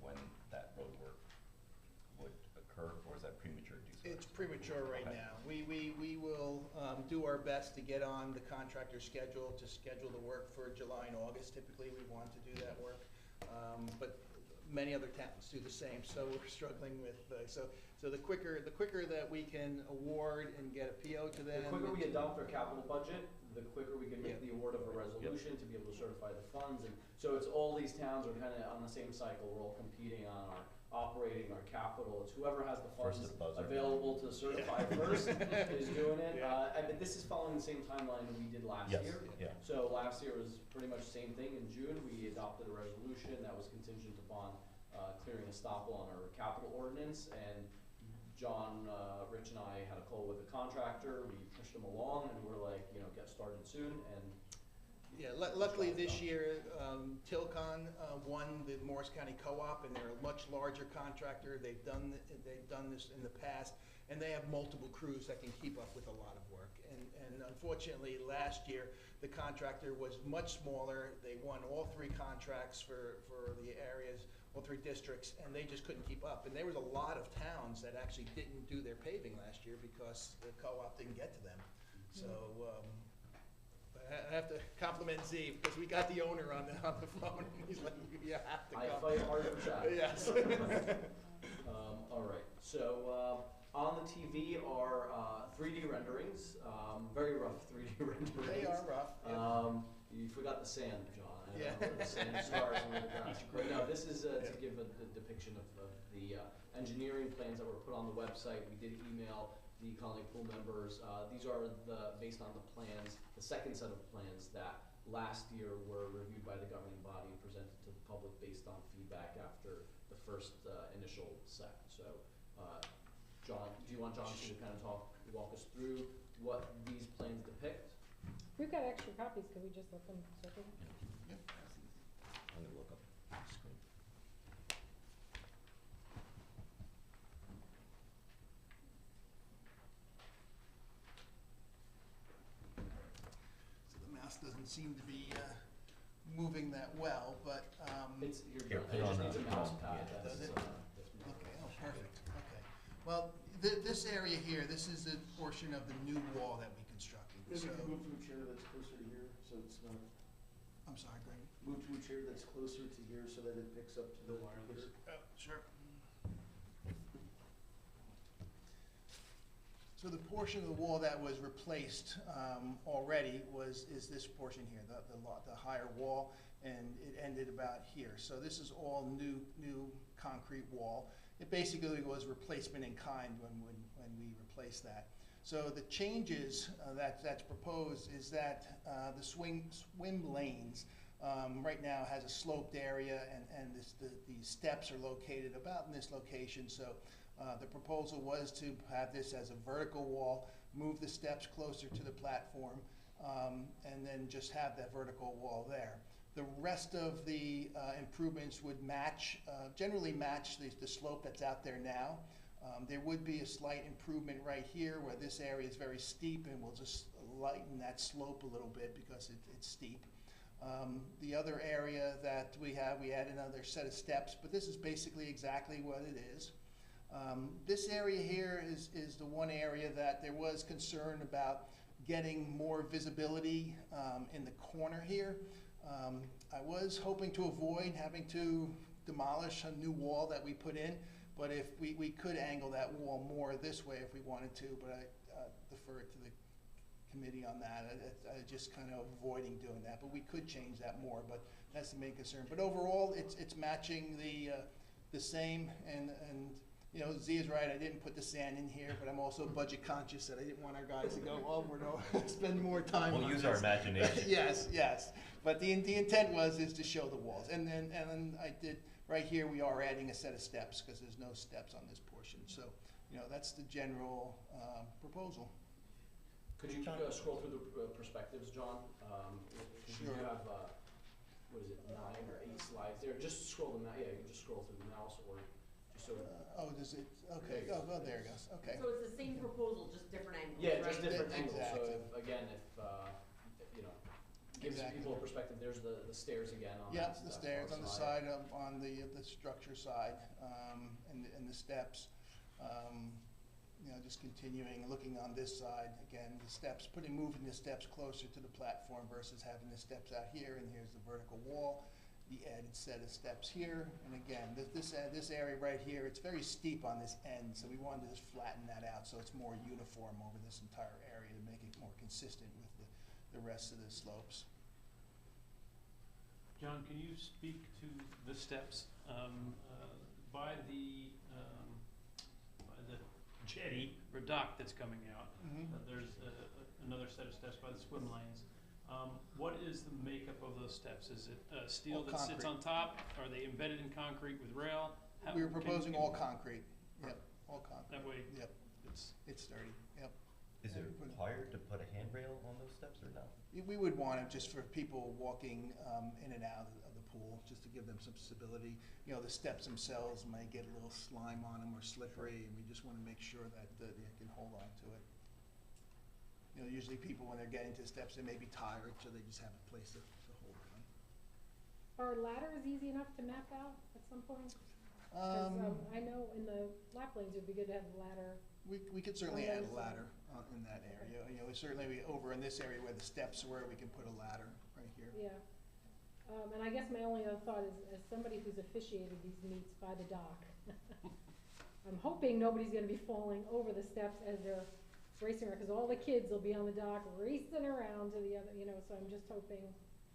Speaker 5: when that road work would occur, or is that premature to do so?
Speaker 10: It's premature right
Speaker 5: Okay.
Speaker 10: now. We will do our best to get on the contractor's schedule to schedule the work for July and August. Typically, we want to do that work, but many other towns do the same. So we're struggling with so the quicker that we can award and get a PO to them.
Speaker 3: The quicker we adopt our capital budget, the quicker we can make
Speaker 10: Yeah.
Speaker 3: the award of a resolution to be able to certify the funds. And so it's all these towns are kind of on the same cycle. We're all competing on our operating, our capital. It's whoever has the funds
Speaker 5: First to the buzzer.
Speaker 3: available to certify first is doing it.
Speaker 10: Yeah.
Speaker 3: But this is following the same timeline that we did last
Speaker 5: Yes,
Speaker 3: year.
Speaker 5: yeah.
Speaker 3: So last year was pretty much the same thing. In June, we adopted a resolution that was contingent upon clearing a stopple on our capital ordinance. And John, Rich, and I had a call with the contractor. We pushed him along, and we're like, get started soon. And
Speaker 10: Yeah, luckily this year, Tilcon won the Morris County Co-op, and they're a much larger contractor. They've done this in the past, and they have multiple crews that can keep up with a lot of work. And unfortunately, last year, the contractor was much smaller. They won all 3 contracts for the areas, all 3 districts, and they just couldn't keep up. And there was a lot of towns that actually didn't do their paving last year because the co-op didn't get to them. So I have to compliment Z, because we got the owner on the phone. He's like, you have to
Speaker 3: I
Speaker 10: come.
Speaker 3: fight hard for that.
Speaker 10: Yes.
Speaker 3: All right, so on the TV are 3D renderings, very rough 3D renderings.
Speaker 10: They are rough. Yeah.
Speaker 3: You forgot the sand, John. I don't
Speaker 10: Yeah.
Speaker 3: know where the sand stars and where the grass. But no, this is to give a depiction of the engineering plans that were put on the website. We did email the Colony Pool members. These are based on the plans, the second set of plans that last year were reviewed by the governing body and presented to the public based on feedback after the first initial set. So, John, do you want John to kind of walk us through what these plans depict?
Speaker 4: We've got extra copies, could we just let them circle?
Speaker 5: I'm gonna look up the screen.
Speaker 10: doesn't seem to be moving that well, but,
Speaker 3: It's,
Speaker 5: Here,
Speaker 3: it
Speaker 5: put it
Speaker 3: just
Speaker 5: on
Speaker 3: needs a
Speaker 5: the-
Speaker 3: mouse
Speaker 5: yeah.
Speaker 3: pad,
Speaker 10: Does
Speaker 3: that's,
Speaker 10: it?
Speaker 3: that's moving.
Speaker 10: okay, oh, perfect, okay. Well, this area here, this is a portion of the new wall that we constructed,
Speaker 7: Maybe
Speaker 10: so.
Speaker 7: you can move to a chair that's closer to here, so it's not,
Speaker 10: I'm sorry, Greg.
Speaker 7: move to a chair that's closer to here so that it picks up to the wireless.
Speaker 10: Oh, sure. So the portion of the wall that was replaced already is this portion here, the higher wall, and it ended about here. So this is all new concrete wall. It basically was replacement in kind when we replaced that. So the changes that's proposed is that the swim lanes right now has a sloped area, and the steps are located about in this location. So the proposal was to have this as a vertical wall, move the steps closer to the platform, and then just have that vertical wall there. The rest of the improvements would generally match the slope that's out there now. There would be a slight improvement right here where this area is very steep, and we'll just lighten that slope a little bit because it's steep. The other area that we add another set of steps, but this is basically exactly what it is. This area here is the one area that there was concern about getting more visibility in the corner here. I was hoping to avoid having to demolish a new wall that we put in, but if we could angle that wall more this way if we wanted to, but I defer to the committee on that. I just kind of avoiding doing that, but we could change that more, but that's the main concern. But overall, it's matching the same, and you know, Z is right, I didn't put the sand in here, but I'm also budget conscious that I didn't want our guys to go, oh, we're gonna spend more time on
Speaker 5: We'll use
Speaker 10: this.
Speaker 5: our imagination.
Speaker 10: Yes, but the intent is to show the walls, and then I did, right here, we are adding a set of steps, because there's no steps on this portion, so, you know, that's the general proposal.
Speaker 3: Could you scroll through the perspectives, John?
Speaker 10: Sure.
Speaker 3: You have, what is it, 9 or 8 slides there? Just scroll them out, yeah, you can just scroll through the mouse, or just so.
Speaker 10: Oh, does it, okay, oh, there it goes, okay.
Speaker 11: So it's the same proposal, just different angles,
Speaker 3: Yeah,
Speaker 11: right?
Speaker 3: just different angles, so
Speaker 10: Exactly.
Speaker 3: if, you know, gives
Speaker 10: Exactly.
Speaker 3: people a perspective, there's the stairs again on
Speaker 10: Yeah,
Speaker 3: that
Speaker 10: the
Speaker 3: far
Speaker 10: stairs on the side, on the structure side, and the steps. You know, just continuing, looking on this side, again, the steps, moving the steps closer to the platform versus having the steps out here, and here's the vertical wall, the added set of steps here, and again, this area right here, it's very steep on this end, so we wanted to just flatten that out so it's more uniform over this entire area to make it more consistent with the rest of the slopes.
Speaker 2: John, can you speak to the steps by the jetty or dock that's coming out? There's another set of steps by the swim lanes. What is the makeup of those steps? Is it steel
Speaker 10: All
Speaker 2: that sits
Speaker 10: concrete.
Speaker 2: on top? Are they embedded in concrete with rail?
Speaker 10: We were proposing all concrete, yep, all concrete,
Speaker 2: That way,
Speaker 10: yep,
Speaker 2: it's
Speaker 10: it's sturdy, yep.
Speaker 5: Is it required to put a handrail on those steps or no?
Speaker 10: We would want it just for people walking in and out of the pool, just to give them some stability. You know, the steps themselves might get a little slime on them or slippery, and we just want to make sure that they can hold on to it. You know, usually people, when they're getting to the steps, they may be tired, so they just have a place to hold them.
Speaker 4: Are ladders easy enough to map out at some point? 'Cause, I know in the lap lanes, it'd be good to have a ladder.
Speaker 10: We could certainly
Speaker 4: On the
Speaker 10: add a
Speaker 4: other
Speaker 10: ladder in that area. You know, certainly over in this area where the steps were, we can put a ladder right here.
Speaker 4: Yeah. And I guess my only other thought is, as somebody who's officiated these meets by the dock, I'm hoping nobody's gonna be falling over the steps as they're racing around, because all the kids will be on the dock racing around to the other, you know, so I'm just hoping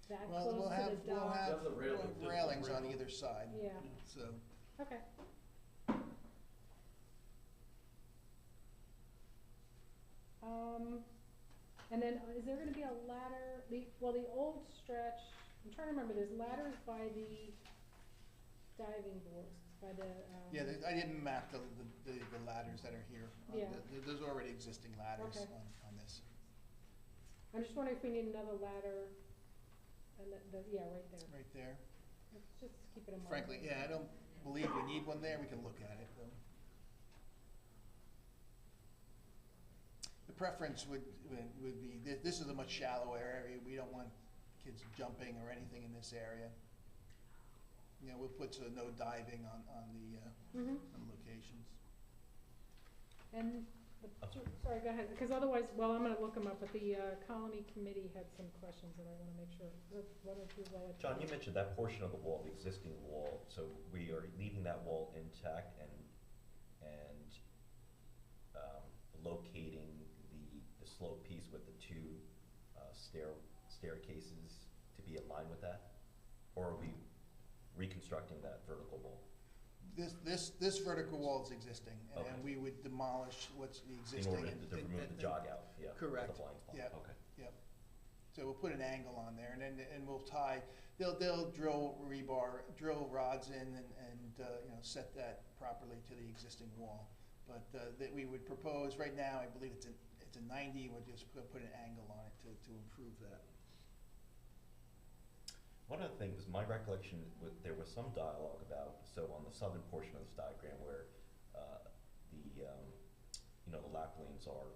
Speaker 4: that
Speaker 10: Well,
Speaker 4: close
Speaker 10: we'll
Speaker 4: to
Speaker 10: have,
Speaker 4: the dock.
Speaker 3: Have the railing.
Speaker 10: railings on either side,
Speaker 4: Yeah,
Speaker 10: so.
Speaker 4: okay. And then is there gonna be a ladder, the old stretch, I'm trying to remember, there's ladders by the diving boards, by the,
Speaker 10: Yeah, I didn't map the ladders that are here.
Speaker 4: Yeah.
Speaker 10: There's already existing ladders
Speaker 4: Okay.
Speaker 10: on this.
Speaker 4: I'm just wondering if we need another ladder, and yeah, right there.
Speaker 10: Right there.
Speaker 4: Let's just keep it in mind.
Speaker 10: Frankly, yeah, I don't believe we need one there. We can look at it, though. The preference would be, this is is a much shallower area. We don't want kids jumping or anything in this area. You know, we'll put no diving on the locations.
Speaker 4: And, sorry, go ahead, because otherwise, well, I'm gonna look them up, but the Colony Committee had some questions that I wanna make sure, why don't you,
Speaker 5: John, you mentioned that portion of the wall, the existing wall, so we are leaving that wall intact and locating the slope piece with the two staircases to be in line with that? Or are we reconstructing that vertical wall?
Speaker 10: This vertical wall is existing, and
Speaker 5: Okay.
Speaker 10: we would demolish what's the
Speaker 5: In
Speaker 10: existing.
Speaker 5: order to remove the jog out, yeah.
Speaker 10: Correct.
Speaker 5: The blind spot,
Speaker 10: Yep.
Speaker 5: okay.
Speaker 10: Yep. So we'll put an angle on there, and we'll tie, they'll drill drill rods in and you know, set that properly to the existing wall. But that we would propose, right now, I believe it's a 90, we'll just put an angle on it to improve that.
Speaker 5: One of the things, my recollection, there was some dialogue about, so on the southern portion of this diagram where you know, the lap lanes are,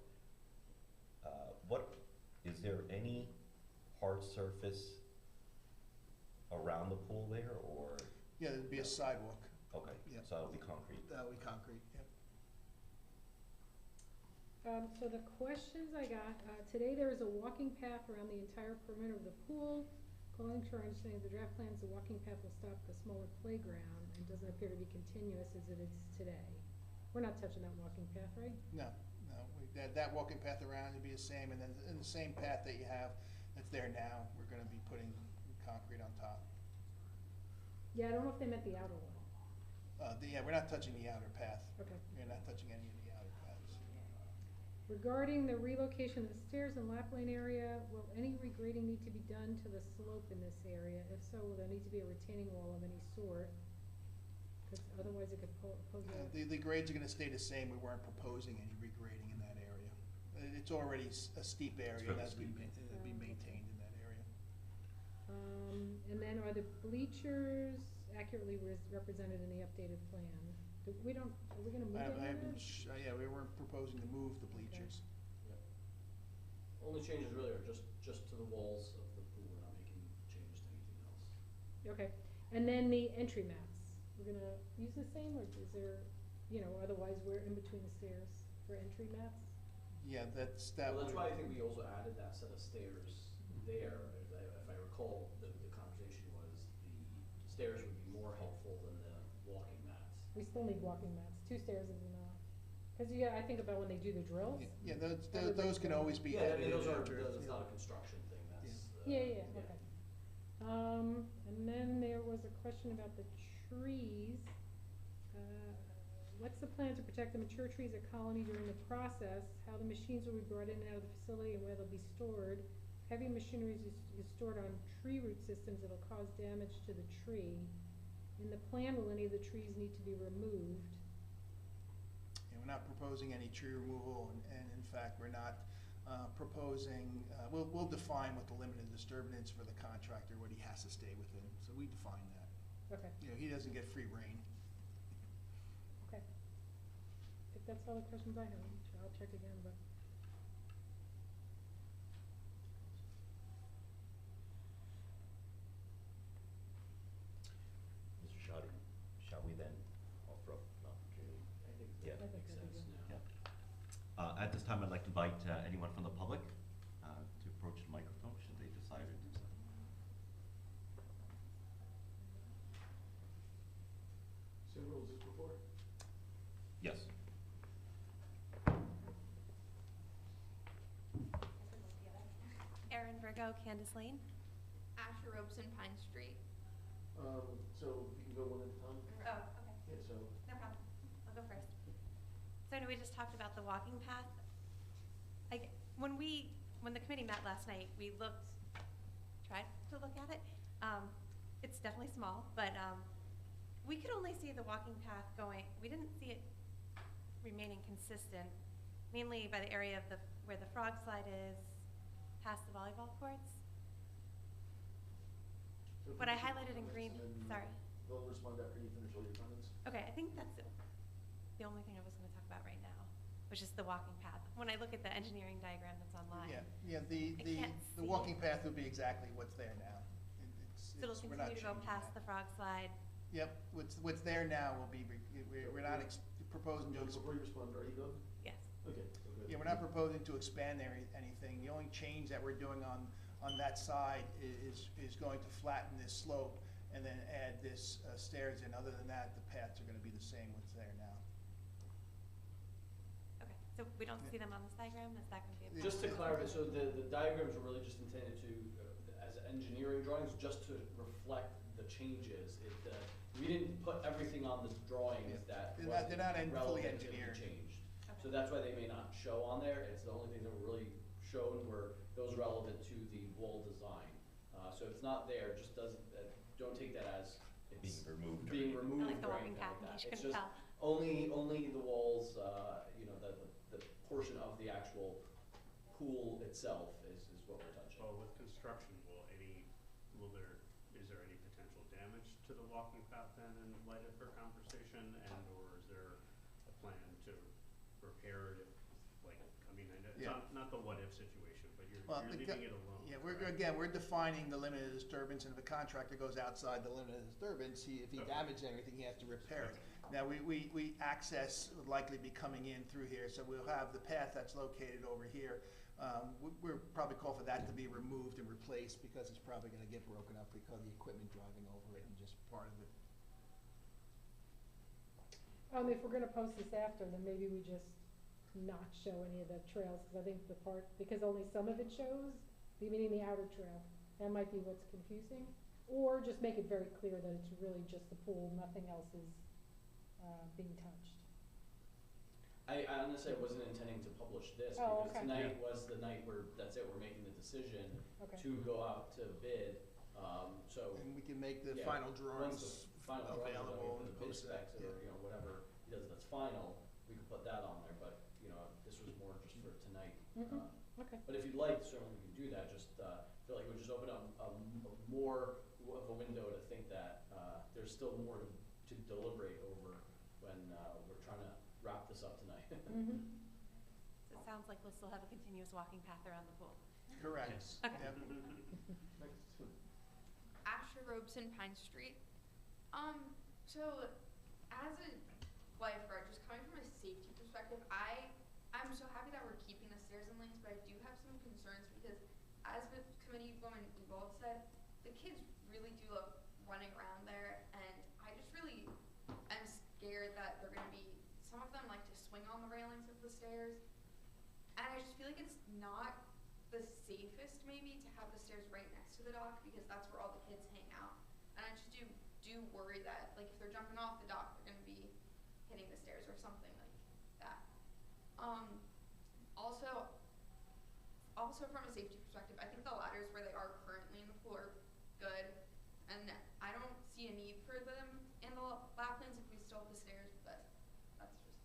Speaker 5: is there any hard surface around the pool there, or?
Speaker 10: Yeah, there'd be a sidewalk.
Speaker 5: Okay,
Speaker 10: Yep.
Speaker 5: so that'll be concrete.
Speaker 10: That'll be concrete, yep.
Speaker 4: So the questions I got, today there is a walking path around the entire perimeter of the pool. According to our understanding of the draft plans, the walking path will stop at the smaller playground and doesn't appear to be continuous as it is today. We're not touching that walking path, right?
Speaker 10: No, that walking path around would be the same, and then in the same path that you have that's there now, we're gonna be putting concrete on top.
Speaker 4: Yeah, I don't know if they meant the outer one.
Speaker 10: Yeah, we're not touching the outer path.
Speaker 4: Okay.
Speaker 10: We're not touching any of the outer paths.
Speaker 4: Regarding the relocation of the stairs in lap lane area, will any regrading need to be done to the slope in this area? If so, will there need to be a retaining wall of any sort? Because otherwise it could pose a...
Speaker 10: The grades are gonna stay the same. We weren't proposing any regrading in that area. It's already a steep area,
Speaker 5: fairly
Speaker 10: that's
Speaker 5: steep.
Speaker 10: be maintained in that area.
Speaker 4: And then are the bleachers accurately represented in the updated plan? Are we gonna move any of this?
Speaker 10: Yeah, we weren't proposing to move the bleachers.
Speaker 3: Only changes really are just to the walls of the pool, we're not making changes to anything else.
Speaker 4: Okay, and then the entry mats, we're gonna use the same, or is there, you know, otherwise we're in between the stairs for entry mats?
Speaker 10: Yeah, that
Speaker 3: Well, that's
Speaker 10: would,
Speaker 3: why I think we also added that set of stairs there. If I recall, the conversation was the stairs would be more helpful than the walking mats.
Speaker 4: We still need walking mats, 2 stairs is enough. Cause I think about when they do the drills.
Speaker 10: yeah, those can always be
Speaker 3: Yeah, I
Speaker 10: added
Speaker 3: mean,
Speaker 10: in after.
Speaker 3: it's not a construction thing, that's.
Speaker 4: Yeah, okay. And then there was a question about the trees. What's the plan to protect the mature trees at Colony during the process? How the machines will be brought in and out of the facility and where they'll be stored? Heavy machinery is stored on tree root systems that'll cause damage to the tree. In the plan, will any of the trees need to be removed?
Speaker 10: Yeah, we're not proposing any tree removal, and in fact, we're not proposing, we'll define what the limited disturbance for the contractor, what he has to stay within, so we define that.
Speaker 4: Okay,
Speaker 10: You know, he doesn't get free rein.
Speaker 4: okay. I think that's all the questions I have. I'll check again, but.
Speaker 5: Mr. Shoddy, shall we then offer up an opportunity?
Speaker 3: I think
Speaker 5: Yeah.
Speaker 3: that
Speaker 4: I think
Speaker 3: makes
Speaker 4: that'd be
Speaker 3: sense
Speaker 4: good.
Speaker 3: now.
Speaker 5: At this time, I'd like to invite anyone from the public to approach the microphone should they desire to do so.
Speaker 3: Similar as this before?
Speaker 5: Yes.
Speaker 8: Erin Virgo, Candace Lane.
Speaker 12: Asher Robeson, Pine Street.
Speaker 3: So you can go one at a time?
Speaker 8: Oh, okay.
Speaker 3: Yeah, so.
Speaker 8: No problem. I'll go first. So I know we just talked about the walking path. When the committee met last night, we tried to look at it. It's definitely small, but we could only see the walking path going, we didn't see it remaining consistent, mainly by the area of where the frog slide is, past the volleyball courts. What I highlighted in green, sorry.
Speaker 3: They'll respond after you finish all your comments.
Speaker 8: Okay, I think that's the only thing I was gonna talk about right now. which is the walking path. When I look at the engineering diagram that's online,
Speaker 10: Yeah, the,
Speaker 8: I
Speaker 10: the,
Speaker 8: can't
Speaker 10: the
Speaker 8: see.
Speaker 10: walking path would be exactly what's there now.
Speaker 8: so it'll
Speaker 10: We're not
Speaker 8: continue to go
Speaker 10: changing
Speaker 8: past
Speaker 10: that.
Speaker 8: the frog slide.
Speaker 10: Yep, what's there now will be, we're not proposing to,
Speaker 3: Before you respond, are you done?
Speaker 8: Yes.
Speaker 3: Okay.
Speaker 10: yeah, we're not proposing to expand anything. The only change that we're doing on that side is going to flatten this slope and then add this stairs in. Other than that, the paths are gonna be the same what's there now.
Speaker 8: Okay, so we don't see them on this diagram, is that gonna be a problem?
Speaker 3: Just to clarify, so the diagrams are really just intended to, as engineering drawings, just to reflect the changes. We didn't put everything on the drawings that
Speaker 10: They're not fully
Speaker 3: relevant to be
Speaker 10: engineered.
Speaker 3: changed.
Speaker 8: Okay.
Speaker 3: So that's why they may not show on there. It's the only thing that were really shown were those relevant to the wall design. So if it's not there, just doesn't, don't take that as it's
Speaker 5: Being removed.
Speaker 8: I like
Speaker 3: being removed
Speaker 8: the
Speaker 3: or
Speaker 8: walking
Speaker 3: anything
Speaker 8: path,
Speaker 3: like
Speaker 8: in
Speaker 3: that.
Speaker 8: case you
Speaker 3: It's
Speaker 8: couldn't
Speaker 3: just
Speaker 8: tell.
Speaker 3: only the walls, the portion of the actual pool itself is what we're touching.
Speaker 9: Well, with construction, is there any potential damage to the walking path then in light of her conversation, and or is there a plan to repair it if, like, I mean, I know it's
Speaker 10: Yeah.
Speaker 9: not the what if situation, but you're
Speaker 10: Well,
Speaker 9: leaving it alone.
Speaker 10: Yeah,
Speaker 9: correct?
Speaker 10: we're defining the limit of disturbance, and if a contractor goes outside the limit of disturbance, if he
Speaker 9: Okay.
Speaker 10: damages anything, he has to repair it. Now, we access would likely be coming in through here, so we'll have the path that's located over here. We're probably call for that to be removed and replaced, because it's probably gonna get broken up because of the equipment driving over it and just part of it.
Speaker 4: If we're gonna post this after, then maybe we just not show any of the trails, cause I think because only some of it shows, meaning the outer trail, that might be what's confusing. Or just make it very clear that it's really just the pool, nothing else is, being touched.
Speaker 3: I honestly wasn't intending to publish this
Speaker 4: Oh,
Speaker 3: because
Speaker 4: okay.
Speaker 3: tonight was the night where, that's it, we're making the decision
Speaker 4: Okay.
Speaker 3: to go out to bid. So
Speaker 10: And we can make the
Speaker 3: Yeah,
Speaker 10: final
Speaker 3: once
Speaker 10: drawings
Speaker 3: the final drawings are
Speaker 10: available
Speaker 3: for
Speaker 10: and
Speaker 3: the bid
Speaker 10: post that.
Speaker 3: specs or, whatever he does that's final, we can put that on there, but, this was more just for tonight.
Speaker 4: Mhm. Okay.
Speaker 3: But if you'd like, certainly we can do that, just, feel like it would just open up, more of a window to think that, there's still more to deliberate over when, we're trying to wrap this up tonight.
Speaker 4: Mhm.
Speaker 8: So it sounds like we'll still have a continuous walking path around the pool.
Speaker 10: Correct.
Speaker 2: Yes.
Speaker 8: Okay.
Speaker 10: Yep.
Speaker 12: Asher Robeson Pine Street. So as a lifeguard, just coming from a safety perspective, I'm so happy that we're keeping the stairs and lanes, but I do have some concerns because as the committee woman Ebold said, the kids really do love running around there, and I just really am scared that they're gonna be, some of them like to swing on the railings of the stairs, and I just feel like it's not the safest maybe to have the stairs right next to the dock because that's where all the kids hang out. And I just do worry that like if they're jumping off the dock, they're gonna be hitting the stairs or something like that. Also from a safety perspective, I think the ladders where they are currently in the pool are good, and I don't see a need for them in the lap lanes if we still have the stairs, but that's just,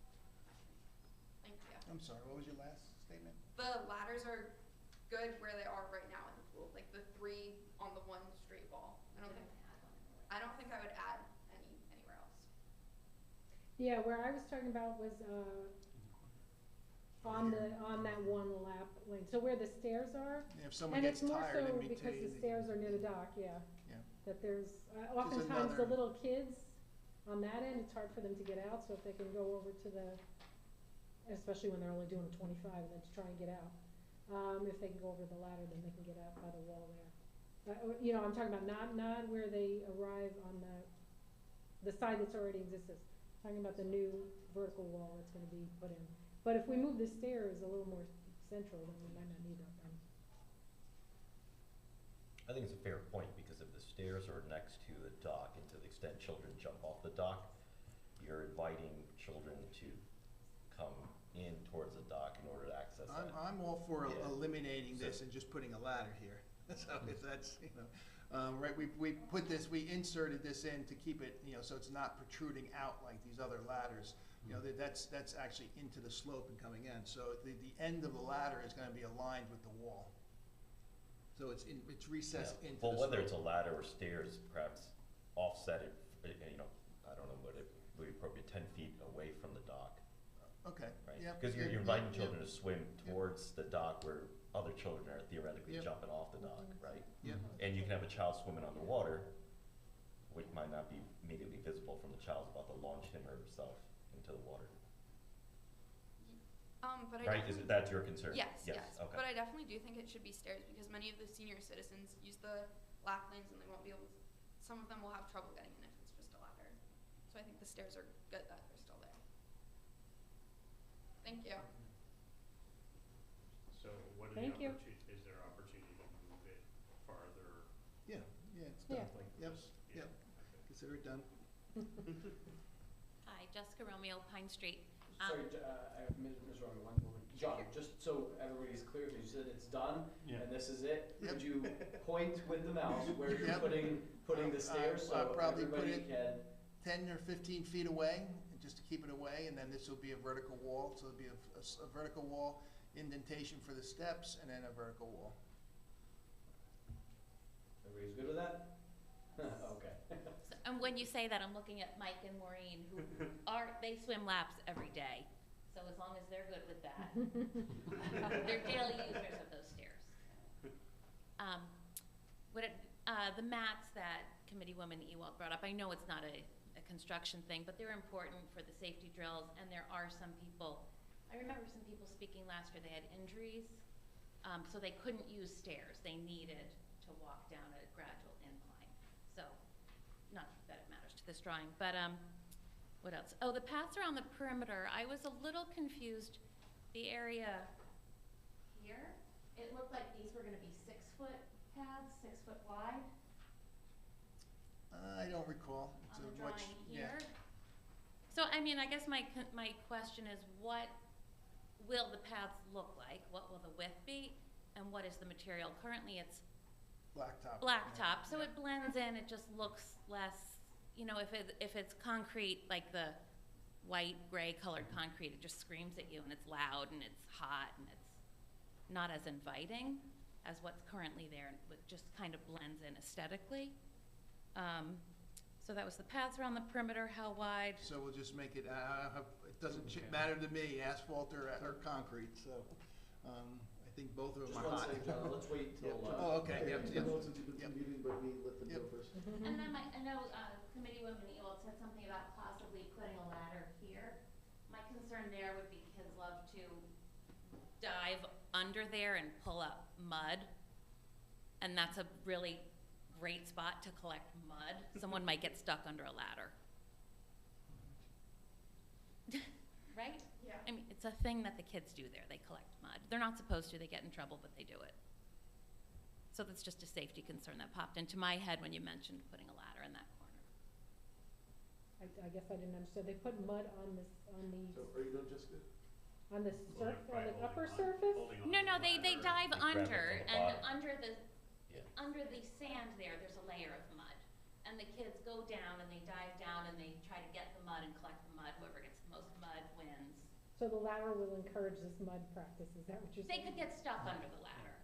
Speaker 12: thank you.
Speaker 10: I'm sorry, what was your last statement?
Speaker 12: The ladders are good where they are right now in the pool, like the 3 on the 1 straight wall. I don't think I would add anywhere else.
Speaker 4: Yeah, where I was talking about was, on that one lap lane, so where the stairs are.
Speaker 10: If someone gets tired in between.
Speaker 4: And it's more so because the stairs are near the dock, yeah.
Speaker 10: Yeah.
Speaker 4: That there's, oftentimes the
Speaker 10: another-
Speaker 4: little kids on that end, it's hard for them to get out, so if they can go over to the, especially when they're only doing a 25 and then to try and get out. If they can go over the ladder, then they can get out by the wall there. I'm talking about not where they arrive on the side that's already existed. Talking about the new vertical wall that's gonna be put in. But if we move the stairs a little more central, then we might not need that then.
Speaker 5: I think it's a fair point, because if the stairs are next to the dock, and to the extent children jump off the dock, you're inviting children to come in towards the dock in order to access that.
Speaker 10: I'm all for
Speaker 5: Yeah.
Speaker 10: eliminating this and just putting a ladder here. So if that's, right, we put this, we inserted this in to keep it, so it's not protruding out like these other ladders. That's actually into the slope and coming in. So the end of the ladder is gonna be aligned with the wall. So it's recessed
Speaker 5: Yeah.
Speaker 10: into
Speaker 5: Well,
Speaker 10: the
Speaker 5: whether
Speaker 10: slope.
Speaker 5: it's a ladder or stairs, perhaps offset it, I don't know what it would be appropriate, 10 feet away from the dock.
Speaker 10: Okay,
Speaker 5: right?
Speaker 10: yep.
Speaker 5: Because you're
Speaker 10: yep,
Speaker 5: inviting
Speaker 10: yep,
Speaker 5: children
Speaker 10: yep,
Speaker 5: to swim towards the dock where other children are theoretically
Speaker 10: Yep.
Speaker 5: jumping off the dock, right?
Speaker 10: Yep.
Speaker 5: And you can have a child swimming underwater, which might not be immediately visible from the child's about to launch him or herself into the water.
Speaker 12: But I
Speaker 5: Right,
Speaker 12: definitely-
Speaker 5: that's your concern?
Speaker 12: Yes, yes.
Speaker 5: Okay.
Speaker 12: But I definitely do think it should be stairs because many of the senior citizens use the lap lanes and they won't be able to, some of them will have trouble getting in if it's just a ladder. So I think the stairs are good that they're still there. Thank you.
Speaker 9: So what are the
Speaker 4: Thank you.
Speaker 9: is there opportunity to move it farther?
Speaker 10: Yeah, it's
Speaker 4: Yeah.
Speaker 10: done.
Speaker 9: Like
Speaker 10: Yep,
Speaker 9: this?
Speaker 10: yep.
Speaker 9: Okay.
Speaker 10: Consider it done.
Speaker 8: Hi, Jessica Romeo, Pine Street.
Speaker 3: Sorry, Ms. Romero, one moment. John, just so everybody's clear, because you said it's done,
Speaker 2: Yeah.
Speaker 3: and this is it,
Speaker 10: Yep.
Speaker 3: could you point with the mouse where you're
Speaker 10: Yep.
Speaker 3: putting the stairs,
Speaker 10: I'll
Speaker 3: so
Speaker 10: probably put
Speaker 3: everybody
Speaker 10: it-
Speaker 3: can,
Speaker 10: 10 or 15 feet away, just to keep it away, and then this will be a vertical wall, so it'll be a vertical wall, indentation for the steps, and then a vertical wall.
Speaker 3: everybody's good with that? Okay.
Speaker 8: And when you say that, I'm looking at Mike and Maureen, who they swim laps every day. So as long as they're good with that, they're daily users of those stairs. The mats that Committeewoman Ewald brought up, I know it's not a construction thing, but they're important for the safety drills, and there are some people, I remember some people speaking last year, they had injuries, so they couldn't use stairs. They needed to walk down a gradual incline. So, not that it matters to this drawing, but what else? Oh, the paths around the perimeter, I was a little confused. The area here, it looked like these were gonna be 6-foot paths, 6 foot wide
Speaker 10: I don't recall. It's
Speaker 8: on the
Speaker 10: a much,
Speaker 8: drawing
Speaker 10: yeah.
Speaker 8: here. So, I mean, I guess my question is, what will the paths look like? What will the width be? And what is the material? Currently, it's
Speaker 10: Blacktop.
Speaker 8: blacktop, so
Speaker 10: yeah.
Speaker 8: it blends in, it just looks less, you know, if it's concrete, like the white, gray colored concrete, it just screams at you and it's loud and it's hot and it's not as inviting as what's currently there, and it just kind of blends in aesthetically. So that was the paths around the perimeter, how wide?
Speaker 10: So we'll just make it, it doesn't matter to me, asphalt or concrete, so, I think both of them
Speaker 3: Just
Speaker 10: are
Speaker 3: one
Speaker 10: hot.
Speaker 3: second, John, let's wait till,
Speaker 10: Oh, okay, yep, yep.
Speaker 7: Since you've been
Speaker 10: Yep.
Speaker 7: meeting, but we let them go
Speaker 10: Yep.
Speaker 7: first.
Speaker 8: And then I know Committeewoman Ewald said something about possibly putting a ladder here. My concern there would be kids love to dive under there and pull up mud. And that's a really great spot to collect mud. Someone might get stuck under a ladder. Right?
Speaker 12: Yeah.
Speaker 8: I mean, it's a thing that the kids do there. They collect mud. They're not supposed to, they get in trouble, but they do it. So that's just a safety concern that popped into my head when you mentioned putting a ladder in that corner.
Speaker 4: I guess I didn't understand. They put mud on
Speaker 7: So are you done, Jessica?
Speaker 4: on the
Speaker 9: Well,
Speaker 4: surf,
Speaker 9: they're
Speaker 4: on the
Speaker 9: probably
Speaker 4: upper
Speaker 9: holding on-
Speaker 4: surface?
Speaker 9: holding on
Speaker 8: No,
Speaker 9: to
Speaker 8: no,
Speaker 9: the
Speaker 8: they
Speaker 9: ladder.
Speaker 8: dive
Speaker 5: They grab it
Speaker 8: under,
Speaker 5: from the
Speaker 8: and
Speaker 5: bottom. Yeah.
Speaker 8: under the sand there's a layer of mud. And the kids go down and they dive down and they try to get the mud and collect the mud. Whoever gets the most mud wins.
Speaker 4: So the ladder will encourage this mud practice, is that what you're
Speaker 8: They
Speaker 4: saying?
Speaker 8: could get stuck under the ladder.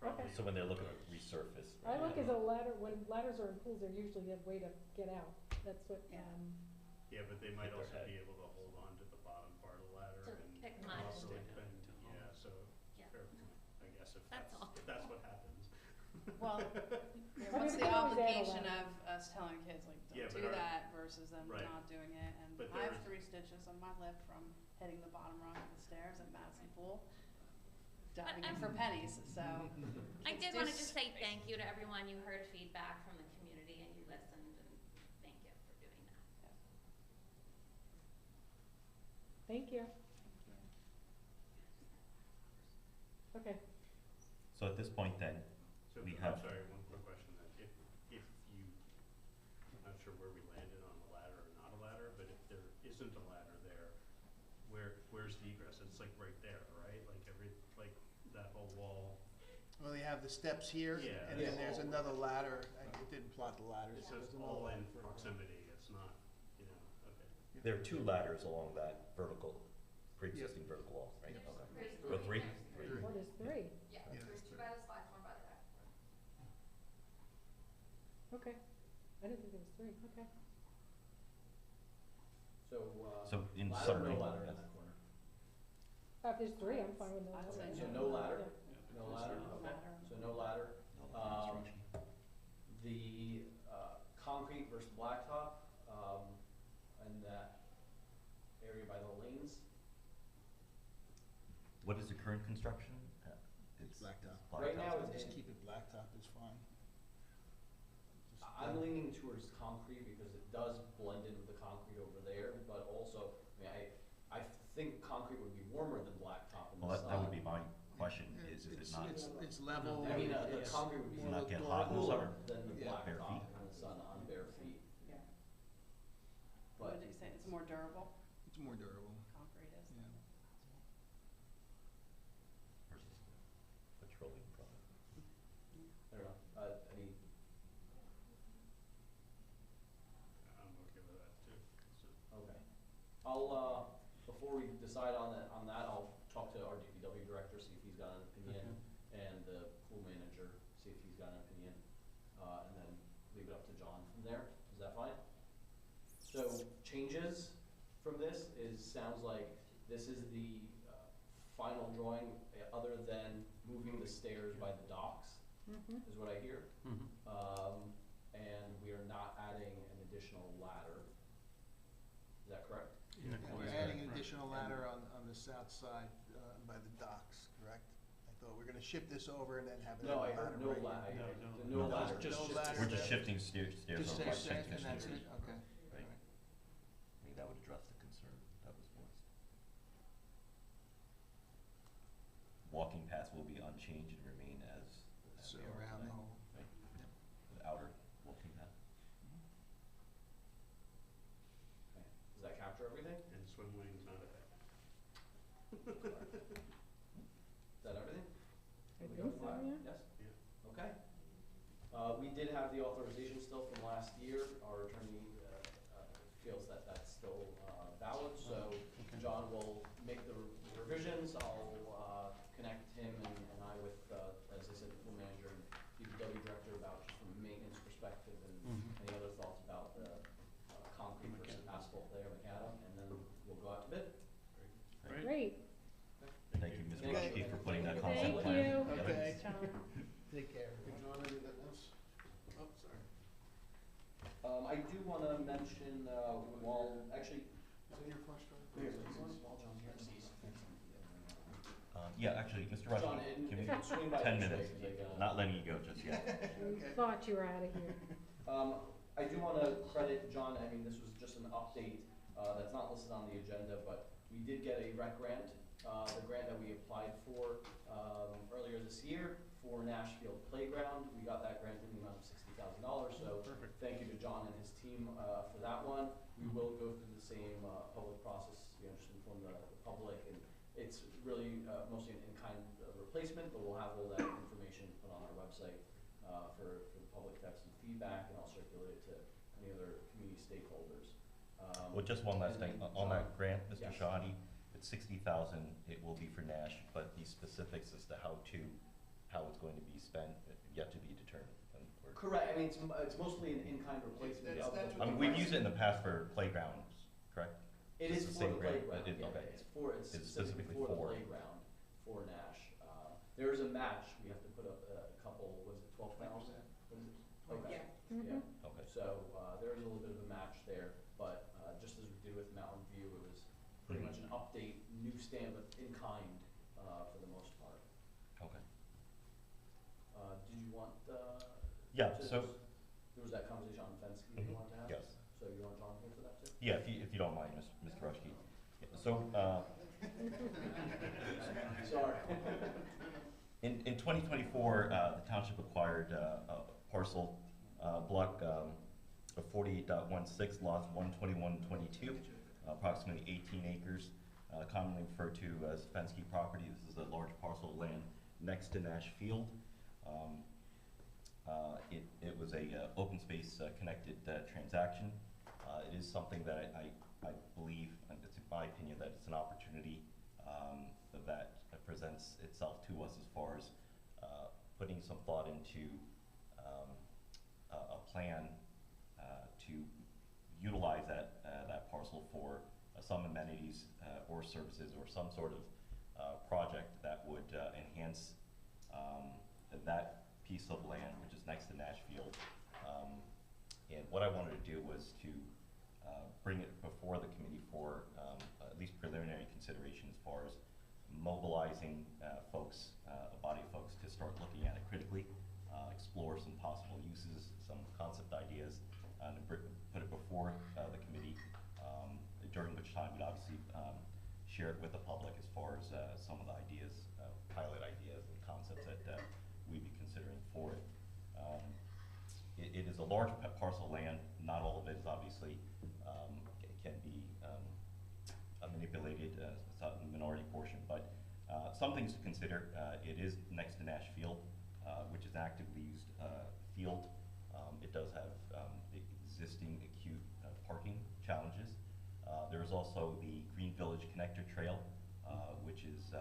Speaker 4: Okay.
Speaker 5: So when they're looking to resurface.
Speaker 4: I look
Speaker 5: right?
Speaker 4: as a ladder, when ladders are in pools, they're usually a way to get out. That's what,
Speaker 9: Yeah, but they might
Speaker 5: Hit their
Speaker 9: also
Speaker 5: head.
Speaker 9: be able to hold on to the bottom part of the ladder
Speaker 8: To
Speaker 9: and
Speaker 8: pick mud.
Speaker 9: also
Speaker 2: Stick
Speaker 9: and,
Speaker 2: out.
Speaker 9: yeah, so,
Speaker 8: Yeah.
Speaker 9: fair point, I guess, if
Speaker 8: That's all.
Speaker 9: that's what happens.
Speaker 11: Well,
Speaker 4: I
Speaker 11: what's
Speaker 4: mean,
Speaker 11: the
Speaker 4: we always add a
Speaker 11: obligation
Speaker 4: ladder.
Speaker 11: of us telling kids, like,
Speaker 9: Yeah,
Speaker 11: don't
Speaker 9: but
Speaker 11: do that versus them
Speaker 9: Right.
Speaker 11: not doing it? And
Speaker 9: But
Speaker 11: I have
Speaker 9: there's-
Speaker 11: 3 stitches on my lip from hitting the bottom rung of the stairs at Madison Pool, diving in for pennies, so.
Speaker 8: I
Speaker 11: kids
Speaker 8: did
Speaker 11: do
Speaker 8: want to
Speaker 11: s-
Speaker 8: just say thank you to everyone. You heard feedback from the community and you listened, and thank you for doing that.
Speaker 4: thank you. Okay.
Speaker 5: So at this point then,
Speaker 9: So,
Speaker 5: We
Speaker 9: I'm
Speaker 5: have-
Speaker 9: sorry, one quick question then, if you, I'm not sure where we landed on a ladder or not a ladder, but if there isn't a ladder there, where's the egress? It's like right there, right? Like that whole wall,
Speaker 10: Well, they have the steps here,
Speaker 9: Yeah.
Speaker 10: and then
Speaker 3: Yeah.
Speaker 10: there's another ladder. I didn't plot the ladders.
Speaker 9: it's
Speaker 10: so
Speaker 9: just
Speaker 10: there's another
Speaker 9: all in
Speaker 10: ladder for-
Speaker 9: proximity, it's not, you know, okay.
Speaker 5: there are 2 ladders along that vertical, pre-existing vertical wall, right?
Speaker 8: There's
Speaker 5: Okay.
Speaker 8: three.
Speaker 5: Or 3?
Speaker 10: Three.
Speaker 4: What is 3?
Speaker 12: Yeah,
Speaker 10: Yeah.
Speaker 12: there's 2 by the slides, 1 by the deck.
Speaker 4: Okay. I didn't think there was 3, okay.
Speaker 3: so,
Speaker 5: So in
Speaker 3: ladder,
Speaker 5: summary,
Speaker 3: no ladder in
Speaker 5: yes.
Speaker 3: that corner.
Speaker 4: If there's three, I'm fine with no
Speaker 11: I'd
Speaker 4: ladder.
Speaker 11: say
Speaker 3: So no ladder?
Speaker 4: Yeah.
Speaker 3: No ladder,
Speaker 11: No
Speaker 3: okay,
Speaker 11: ladder.
Speaker 3: so no ladder. The, concrete versus blacktop, and that area by the lanes,
Speaker 5: What is the current construction? It's
Speaker 7: blacktop.
Speaker 3: Right now,
Speaker 5: blacktop.
Speaker 3: it's-
Speaker 7: Just keep it blacktop is fine.
Speaker 3: I'm leaning towards concrete because it does blend in with the concrete over there, but also, I mean, I think concrete would be warmer than blacktop in the
Speaker 5: Well,
Speaker 3: sun.
Speaker 5: that would be my question, is it
Speaker 7: It's,
Speaker 5: not?
Speaker 7: it's level.
Speaker 3: I mean, the
Speaker 7: it's
Speaker 3: concrete would be
Speaker 7: more
Speaker 5: not get
Speaker 7: more
Speaker 5: hot in the
Speaker 3: cooler
Speaker 5: summer?
Speaker 3: than the
Speaker 7: Yeah.
Speaker 5: Bare
Speaker 3: blacktop
Speaker 5: feet.
Speaker 3: in the sun on bare feet.
Speaker 11: Yeah.
Speaker 3: But
Speaker 11: What did you say, it's more durable,
Speaker 7: It's more durable,
Speaker 11: concrete is?
Speaker 7: yeah.
Speaker 5: Versus petroleum product.
Speaker 3: I don't know, any,
Speaker 9: I'm okay with that too. So,
Speaker 3: okay. I'll, before we decide on that, I'll talk to our DPW director, see if he's got an opinion, and the pool manager, see if he's got an opinion, and then leave it up to John from there. Is that fine? So changes from this sounds like this is the final drawing, other than moving the stairs by the docks,
Speaker 4: Mm-hmm.
Speaker 3: is what I hear.
Speaker 2: Mhm.
Speaker 3: And we are not adding an additional ladder. Is that correct?
Speaker 2: In the
Speaker 7: Yeah,
Speaker 2: corner.
Speaker 7: we're adding an
Speaker 2: Right.
Speaker 7: additional ladder on the south side, by the docks, correct? I thought we were gonna ship this over and then have it.
Speaker 3: No, I
Speaker 7: have a
Speaker 3: heard no
Speaker 7: right
Speaker 3: ladder.
Speaker 2: No,
Speaker 3: The
Speaker 2: no.
Speaker 3: no
Speaker 5: No,
Speaker 3: ladder.
Speaker 7: just-
Speaker 3: just
Speaker 7: no ladder.
Speaker 5: We're just
Speaker 7: there.
Speaker 5: shifting stairs
Speaker 7: Just
Speaker 5: over,
Speaker 7: say
Speaker 5: like,
Speaker 7: and that's
Speaker 5: stairs.
Speaker 7: it, okay.
Speaker 5: Right.
Speaker 7: All right.
Speaker 5: Maybe that would address the concern that was voiced. Walking paths will be unchanged and remain as
Speaker 7: So
Speaker 5: they are
Speaker 7: around the
Speaker 5: today.
Speaker 7: whole.
Speaker 5: Right. The outer walking path.
Speaker 3: Okay. Does that capture everything?
Speaker 9: and swim lanes not attached.
Speaker 3: Is that everything?
Speaker 4: I
Speaker 3: We
Speaker 4: think
Speaker 3: got
Speaker 4: so,
Speaker 3: five?
Speaker 4: yeah.
Speaker 3: Yes?
Speaker 9: Yeah.
Speaker 3: Okay. We did have the authorization still from last year. Our attorney feels that that's still valid, so John will make the revisions. I'll connect him and I with, as I said, the pool manager and DPW director about just from a maintenance perspective and
Speaker 2: Mhm.
Speaker 3: any other thoughts about the concrete versus asphalt there, macadam, and then we'll go out to bid.
Speaker 2: Great.
Speaker 4: Great,
Speaker 5: Thank you, Mr.
Speaker 3: Thank
Speaker 5: Rushkey,
Speaker 3: you.
Speaker 5: for putting that
Speaker 3: Thank
Speaker 5: concept
Speaker 4: you.
Speaker 5: plan
Speaker 4: Thank
Speaker 5: together.
Speaker 7: Okay.
Speaker 4: John.
Speaker 7: Take care. John, any that else? Oh, sorry.
Speaker 3: I do wanna mention, while, actually,
Speaker 7: Is that your flash drive?
Speaker 3: here, while John's here.
Speaker 5: Yeah, actually, Mr.
Speaker 3: John,
Speaker 5: Rushkey,
Speaker 3: and
Speaker 5: give
Speaker 3: if
Speaker 5: me
Speaker 3: you swing by
Speaker 5: 10
Speaker 3: this way,
Speaker 5: minutes,
Speaker 3: 'cause I gotta-
Speaker 5: not letting you go just yet.
Speaker 4: We
Speaker 7: Okay.
Speaker 4: thought you were out of here.
Speaker 3: I do wanna credit John, I mean, this was just an update, that's not listed on the agenda, but we did get a rec grant, the grant that we applied for, earlier this year for Nashville Playground. We got that grant in the amount of $60,000, so
Speaker 2: Perfect.
Speaker 3: thank you to John and his team, for that one. We will go through the same, public process, just inform the public, and it's really, mostly an in-kind replacement, but we'll have all that information put on our website, for the public to have some feedback, and I'll circulate it to any other community stakeholders.
Speaker 5: Well, just one last thing, on that grant, Mr.
Speaker 3: Yes.
Speaker 5: Shahadi, it's 60,000, it will be for Nash, but the specifics as to how it's going to be spent, yet to be determined. And we're-
Speaker 3: Correct, I mean, it's mostly an in-kind replacement
Speaker 7: That's-
Speaker 3: of the.
Speaker 7: that's
Speaker 5: I
Speaker 7: what
Speaker 5: mean, we've used it in the past for playgrounds, correct?
Speaker 3: It
Speaker 5: It's
Speaker 3: is
Speaker 5: the
Speaker 3: for
Speaker 5: same
Speaker 3: the
Speaker 5: grant,
Speaker 3: playground,
Speaker 5: but it-
Speaker 3: yeah,
Speaker 5: okay.
Speaker 3: it's
Speaker 5: It's
Speaker 3: specifically
Speaker 5: specifically
Speaker 3: for the
Speaker 5: for-
Speaker 3: playground, for Nash. There is a match, we have to put up a couple, was it 12,000? What is it? Okay.
Speaker 11: Yeah.
Speaker 4: Mhm.
Speaker 5: Okay.
Speaker 3: So, there is a little bit of a match there, but, just as we did with Mountain View, it was pretty much an update, new stand, but in kind, for the most part.
Speaker 5: Okay.
Speaker 3: Did you want,
Speaker 5: Yeah,
Speaker 3: to
Speaker 5: so,
Speaker 3: just- there was that conversation on Fensky that you wanted to have?
Speaker 5: yes.
Speaker 3: So you want John here for that too?
Speaker 5: Yeah, if you don't mind, Mr. Rushkey. So,
Speaker 3: Sorry.
Speaker 5: in 2024, the township acquired a parcel, block of 48.16, lots 121-22, approximately 18 acres, commonly referred to as Fensky property. This is a large parcel of land next to Nash Field. It was a open space connected transaction. It is something that I believe, and it's my opinion, that it's an opportunity that presents itself to us as far as putting some thought into a plan to utilize that parcel for some amenities or services or some sort of project that would enhance that piece of land, which is next to Nashfield. And what I wanted to do was to bring it before the committee for at least preliminary consideration as far as mobilizing folks, a body of folks to start looking at it critically, explore some possible uses, some concept ideas, and put it before the committee, during which time we'd obviously share it with the public as far as some of the ideas, pilot ideas and concepts that we'd be considering for it. It is a large parcel of land. Not all of it is obviously can be manipulated, it's a minority portion, but some things to consider. It is next to Nashfield, which is an actively used field. It does have existing acute parking challenges. There is also the Green Village Connector Trail, which is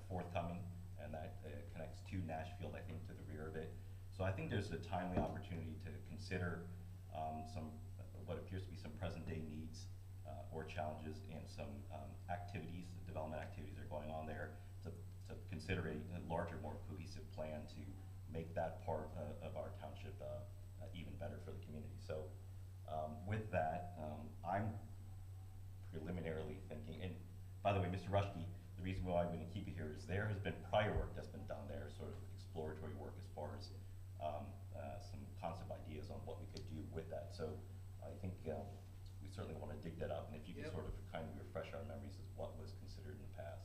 Speaker 5: forthcoming, and that connects to Nashfield, I think, to the rear of it. So I think there's a timely opportunity to consider some what appears to be some present-day needs or challenges and some activities, development activities that are going on there to consider a larger, more cohesive plan to make that part of our township even better for the community. So with that, I'm preliminarily thinking, and by the way, Mr. Rushke, the reason why I'm going to keep you here is there has been prior work that's been done there, sort of exploratory work as far as some concept ideas on what we could do with that. So I think we certainly want to dig that up, and if you could sort of kind of refresh our memories as what was considered in the past,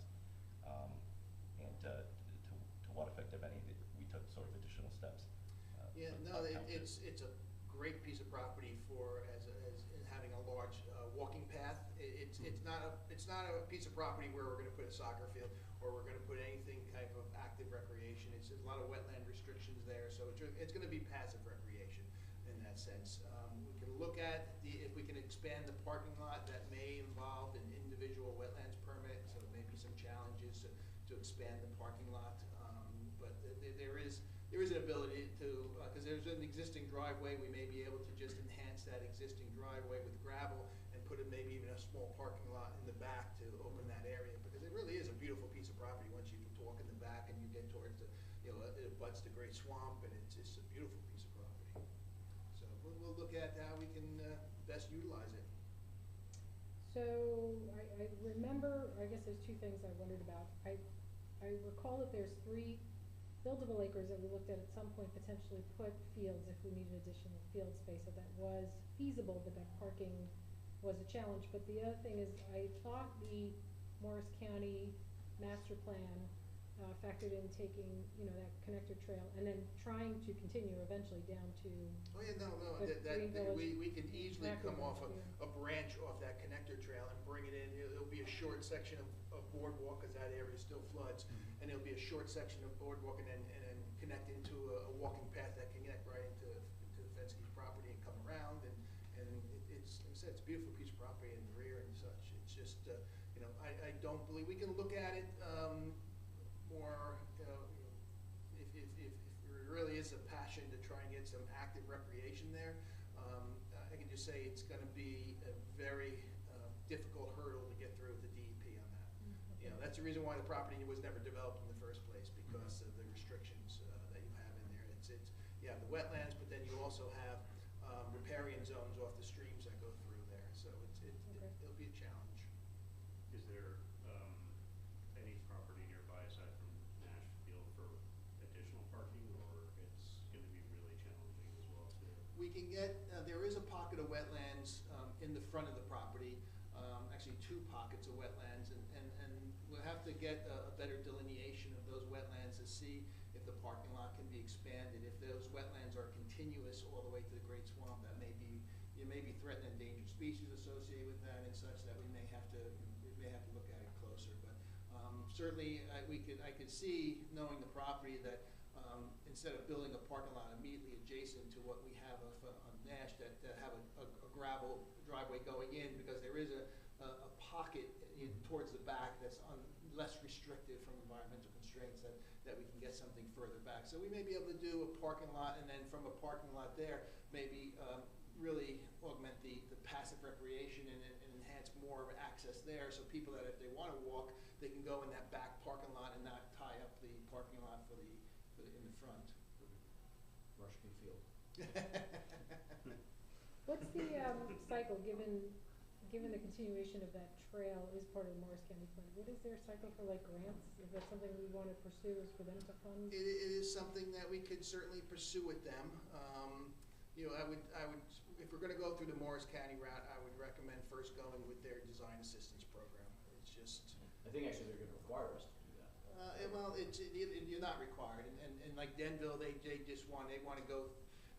Speaker 5: and to what effect, if any, that we took sort of additional steps.
Speaker 10: It's a great piece of property for as having a large walking path. It's not a piece of property where we're going to put a soccer field or we're going to put anything type of active recreation. It's a lot of wetland restrictions there, so it's going to be passive recreation in that sense. We can look at if we can expand the parking lot. That may involve an individual wetlands permit, so maybe some challenges to expand the parking lot. But there is an ability to, because there's an existing driveway, we may be able to just enhance that existing driveway with gravel and put maybe even a small parking lot in the back to open that area, because it really is a beautiful piece of property once you walk in the back and you get towards the, it butts the great swamp, and it's just a beautiful piece of property. So we'll look at how we can best utilize it.
Speaker 4: So I remember, I guess there's two things I wondered about. I recall that there's 3 buildable acres that we looked at some point potentially put fields if we needed additional field space, so that was feasible, but that parking was a challenge. But the other thing is, I thought the Morris County master plan factored in taking, that connector trail and then trying to continue eventually down to.
Speaker 10: Oh yeah, no, we can easily come off a branch off that connector trail and bring it in. It'll be a short section of boardwalk, because that area still floods, and it'll be a short section of boardwalk, and then connect into a walking path that can connect right into the Fenske's property and come around, and it's, like I said, it's a beautiful piece of property in the rear and such. It's just, I don't believe we can look at it more, if there really is a passion to try and get some active recreation there. I can just say it's going to be a very difficult hurdle to get through with the DEP on that. That's the reason why the property was never developed in the first place, because of the restrictions that you have in there. You have the wetlands, but then you also have riparian zones off the streams that go through there. So it'll be a challenge.
Speaker 9: Is there any property nearby aside from Nashfield for additional parking, or it's going to be really challenging as well too?
Speaker 10: We can get, there is a pocket of wetlands in the front of the property, actually 2 pockets of wetlands, and we'll have to get a better delineation of those wetlands to see if the parking lot can be expanded. If those wetlands are continuous all the way to the Great Swamp, that may be, you may be threatening endangered species associated with that and such, that we may have to look at it closer. But certainly I could see, knowing the property, that instead of building a parking lot immediately adjacent to what we have on Nash, that have a gravel driveway going in, because there is a pocket towards the back that's less restrictive from environmental constraints, that we can get something further back. So we may be able to do a parking lot, and then from a parking lot there, maybe really augment the passive recreation and enhance more of access there, so people that if they want to walk, they can go in that back parking lot and not tie up the parking lot in the front.
Speaker 3: Rushview Field.
Speaker 4: What's the, cycle, given the continuation of that trail is part of the Morris County Plan? What is their cycle for like grants? Is that something we wanna pursue, is for them to fund?
Speaker 10: It is something that we could certainly pursue with them. You know, I would, if we're gonna go through the Morris County route, I would recommend first going with their design assistance program. It's just.
Speaker 3: I think actually they're gonna require us to do that.
Speaker 10: Well, you're not required, and like Denville, they just they wanna go,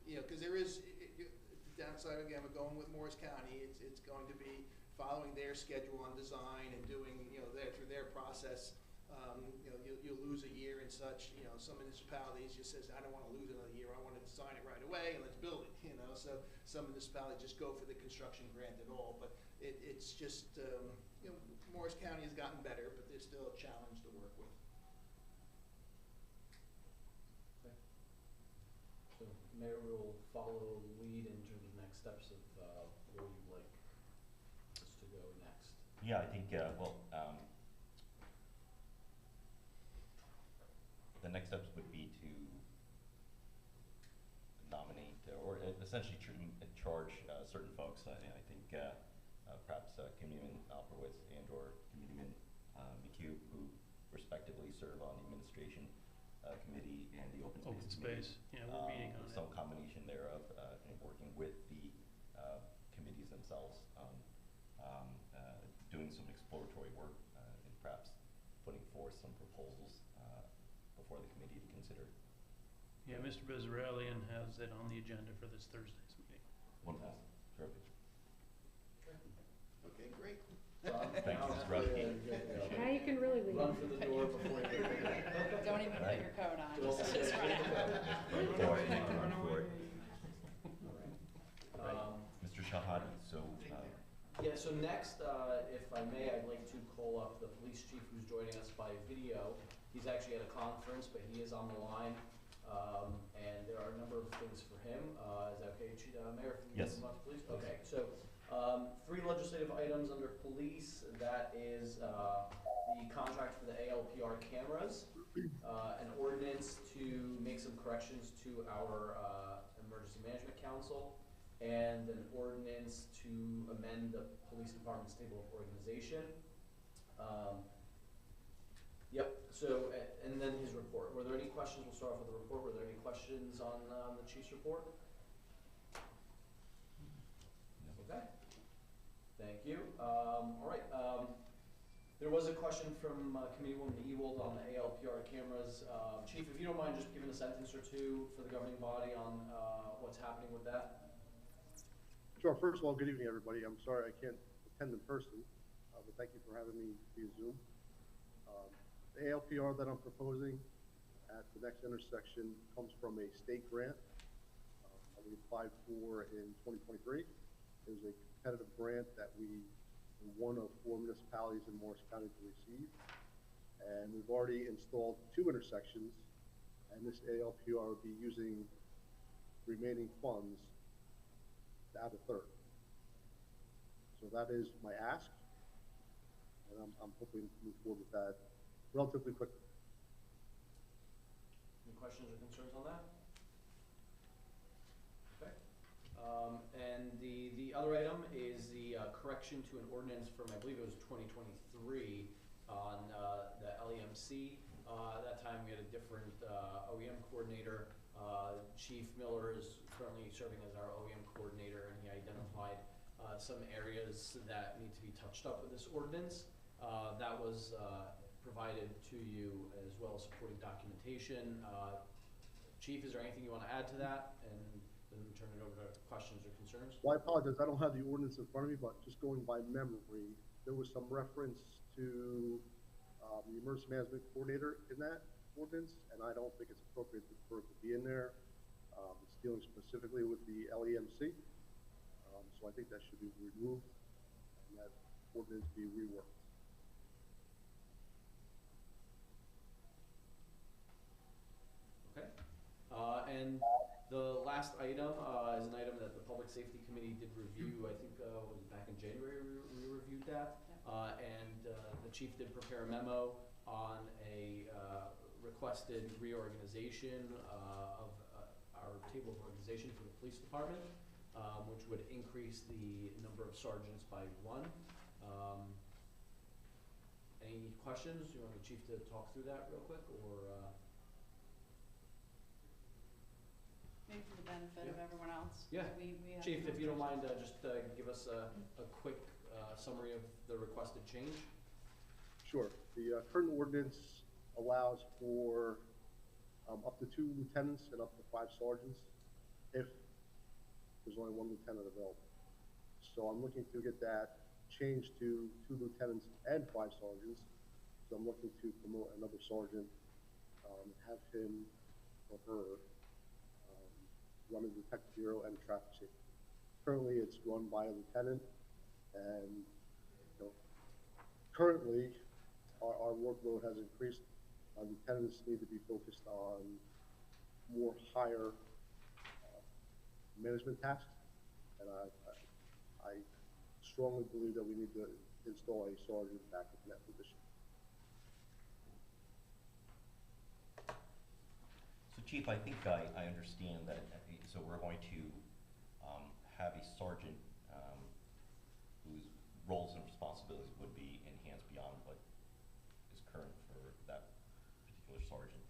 Speaker 10: you know, cause there is, the downside again, we're going with Morris County, it's going to be following their schedule on design and doing, you know, through their process. You know, you'll lose a year and such. You know, some municipalities just says, I don't want to lose another year. I want to design it right away and let's build it. You know, so some municipalities just go for the construction grant at all. But it's just, you know, Morris County has gotten better, but there's still a challenge to work with.
Speaker 3: Okay. So Mayor will follow lead in terms of next steps of where you'd like us to go next.
Speaker 5: Yeah, I think, the next steps would be to nominate or essentially charge certain folks. I think perhaps Committeeman Alperwitz and or Committeeman McHugh, who respectively serve on the Administration Committee and the Open Space Committee.
Speaker 2: Yeah, we're meeting on
Speaker 5: some
Speaker 2: it.
Speaker 5: combination thereof, and working with the committees themselves on doing some exploratory work and perhaps putting forth some proposals before the committee to consider.
Speaker 2: Yeah, Mr. Bezarelian has it on the agenda for this Thursday's meeting.
Speaker 5: Wonderful. Terrific.
Speaker 10: Okay, great.
Speaker 5: Thank you, Mr. Rusky.
Speaker 4: Now you can really leave.
Speaker 3: Run for the door before you get
Speaker 11: Don't even put your coat on, just run out.
Speaker 5: Mr. Shahadi, so.
Speaker 3: Yeah, so next, if I may, I'd like to call up the police chief who's joining us by video. He's actually at a conference, but he is on the line, and there are a number of things for him. Is that okay, Mayor?
Speaker 5: Yes.
Speaker 3: Please. Okay, so 3 legislative items under police. That is the contract for the ALPR cameras, an ordinance to make some corrections to our emergency management council, and an ordinance to amend the police department's table of organization. Yep, so, and then his report. Were there any questions? We'll start off with the report. Were there any questions on the chief's report?
Speaker 5: No.
Speaker 3: Okay, thank you. All right, there was a question from Committeewoman Ewald on the ALPR cameras. Chief, if you don't mind just giving a sentence or two for the governing body on what's happening with that.
Speaker 13: Sure. First of all, good evening, everybody. I'm sorry I can't attend in person, but thank you for having me via Zoom. The ALPR that I'm proposing at the next intersection comes from a state grant that we applied for in 2023. It was a competitive grant that we were one of 4 municipalities in Morris County to receive. And we've already installed 2 intersections, and this ALPR will be using remaining funds to add a 3rd. So that is my ask, and I'm hoping to move forward with that relatively quickly.
Speaker 3: Any questions or concerns on that? Okay. And the other item is the correction to an ordinance from, I believe it was 2023 on the LEMC. That time we had a different OEM coordinator. Chief Miller is currently serving as our OEM coordinator, and he identified some areas that need to be touched up with this ordinance. That was provided to you, as well as supporting documentation. Chief, is there anything you want to add to that? And then turn it over to questions or concerns.
Speaker 13: Well, I apologize. I don't have the ordinance in front of me, but just going by memory, there was some reference to the emergency management coordinator in that ordinance, and I don't think it's appropriate for it to be in there. It's dealing specifically with the LEMC, so I think that should be removed and that ordinance be reworked.
Speaker 3: Okay. And The last item is an item that the Public Safety Committee did review, I think, was it back in January we reviewed that? And the chief did prepare a memo on a requested reorganization of our table of organization for the police department, which would increase the number of sergeants by 1. Any questions? You want the chief to talk through that real quick, or?
Speaker 11: Maybe for the benefit of everyone else.
Speaker 3: Yeah.
Speaker 11: We have
Speaker 3: Chief, if you don't mind,
Speaker 11: conversation.
Speaker 3: just give us a quick summary of the requested change.
Speaker 13: Sure. The current ordinance allows for up to 2 lieutenants and up to 5 sergeants if there's only 1 lieutenant available. So I'm looking to get that changed to 2 lieutenants and 5 sergeants. So I'm looking to promote another sergeant, have him or her run a detective bureau and traffic safety. Currently, it's run by a lieutenant, and currently, our workload has increased. Lieutenants need to be focused on more higher management tasks, and I strongly believe that we need to install a sergeant back in that position.
Speaker 5: So Chief, I think I understand that, so we're going to have a sergeant whose roles and responsibilities would be enhanced beyond what is current for that particular sergeant.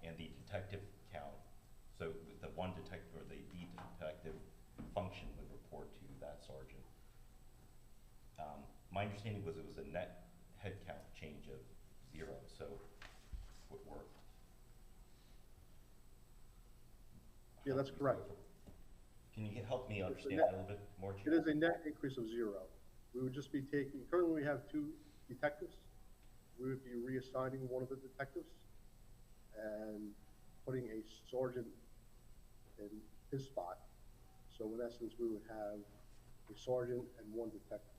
Speaker 5: And the detective count, so the one detective, or the detective function would report to that sergeant. My understanding was it was a net headcount change of 0, so would work.
Speaker 13: Yeah, that's correct.
Speaker 5: Can you help me understand that a little bit more, Chief?
Speaker 13: It is a net increase of 0. We would just be taking, currently we have 2 detectives. We would be reassigning one of the detectives and putting a sergeant in his spot. So in essence, we would have a sergeant and 1 detective.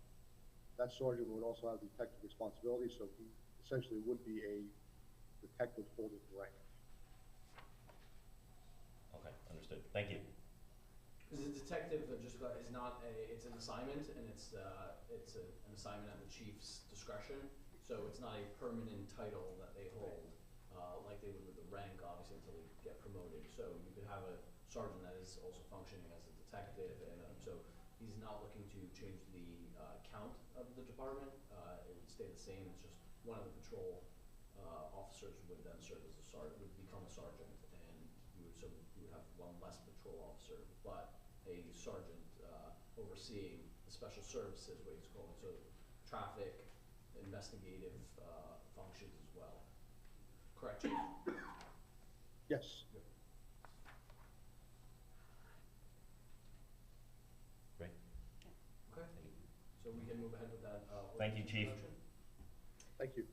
Speaker 13: That sergeant would also have detective responsibility, so he essentially would be a detective holding rank.
Speaker 5: Okay, understood. Thank you.
Speaker 3: Because a detective is not it's an assignment, and it's an assignment at the chief's discretion. So it's not a permanent title that they hold, like they would with the rank, obviously, until they get promoted. So you could have a sergeant that is also functioning as a detective, and so he's not looking to change the count of the department. It would stay the same. It's just one of the patrol officers would then serve as a sergeant, would become a sergeant, and you would have 1 less patrol officer, but a sergeant overseeing the special services, what he's calling, so traffic, investigative functions as well. Correct, Chief?
Speaker 13: Yes.
Speaker 3: Yep.
Speaker 5: Great.
Speaker 3: Okay. So we can move ahead with that.
Speaker 5: Thank you, Chief.
Speaker 3: Motion.
Speaker 13: Thank you.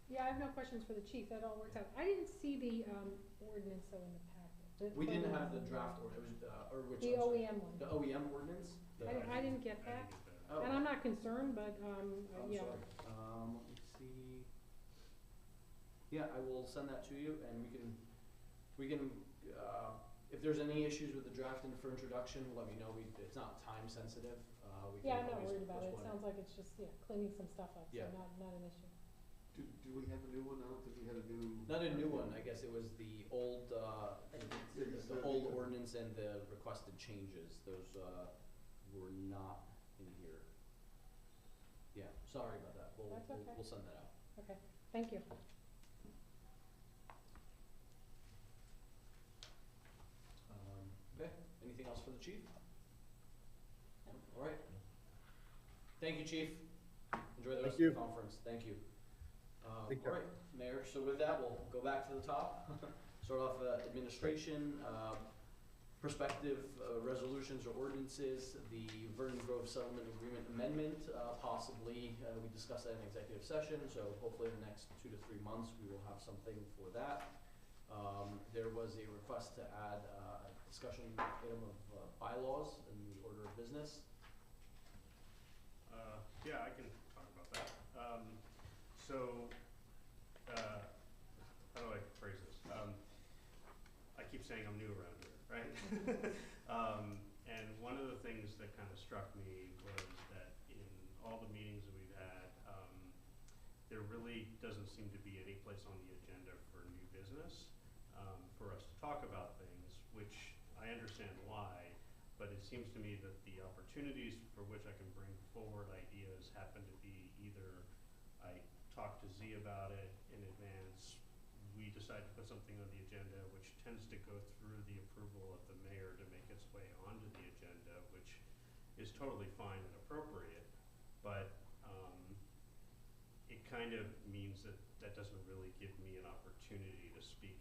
Speaker 4: Yeah, I have no questions for the chief, that all works out. I didn't see the ordinance though in the packet.
Speaker 3: We didn't have the draft order. It was or which
Speaker 4: The
Speaker 3: I'm sorry.
Speaker 4: OEM one.
Speaker 3: The OEM ordinance.
Speaker 4: I didn't get that,
Speaker 3: Oh.
Speaker 4: and I'm not concerned, but,
Speaker 3: I'm
Speaker 4: yeah.
Speaker 3: sorry. Let me see. Yeah, I will send that to you, and we can, if there's any issues with the draft and for introduction, let me know. It's not time sensitive. We
Speaker 4: Yeah,
Speaker 3: can
Speaker 4: I'm not
Speaker 3: always
Speaker 4: worried about it. It
Speaker 3: postpone
Speaker 4: sounds like it's just, cleaning some stuff up, so
Speaker 3: Yeah.
Speaker 4: not an issue.
Speaker 14: Do we have a new one? I don't think we had a new.
Speaker 3: Not a new one, I guess it was the old, the old ordinance and the requested changes. Those, were not in here. Yeah, sorry about that.
Speaker 4: That's okay.
Speaker 3: We'll send that out.
Speaker 4: Okay, thank you.
Speaker 3: Okay, anything else for the chief? All right. Thank you, chief. Enjoy the rest of the conference. Thank you. All right, Mayor, so with that, we'll go back to the top. Start off administration, prospective resolutions or ordinances, the Vernon Grove Settlement Agreement Amendment, possibly, we discussed that in executive session, so hopefully in the next 2 to 3 months, we will have something for that. There was a request to add a discussion item of bylaws in the order of business.
Speaker 9: Yeah, I can talk about that. How do I phrase this? I keep saying I'm new around here. right? And one of the things that kind of struck me was that in all the meetings that we've had, there really doesn't seem to be any place on the agenda for new business, for us to talk about things, which I understand why, but it seems to me that the opportunities for which I can bring forward ideas happen to be either I talk to Z about it in advance, we decide to put something on the agenda, which tends to go through the approval of the mayor to make its way onto the agenda, which is totally fine and appropriate, but it kind of means that that doesn't really give me an opportunity to speak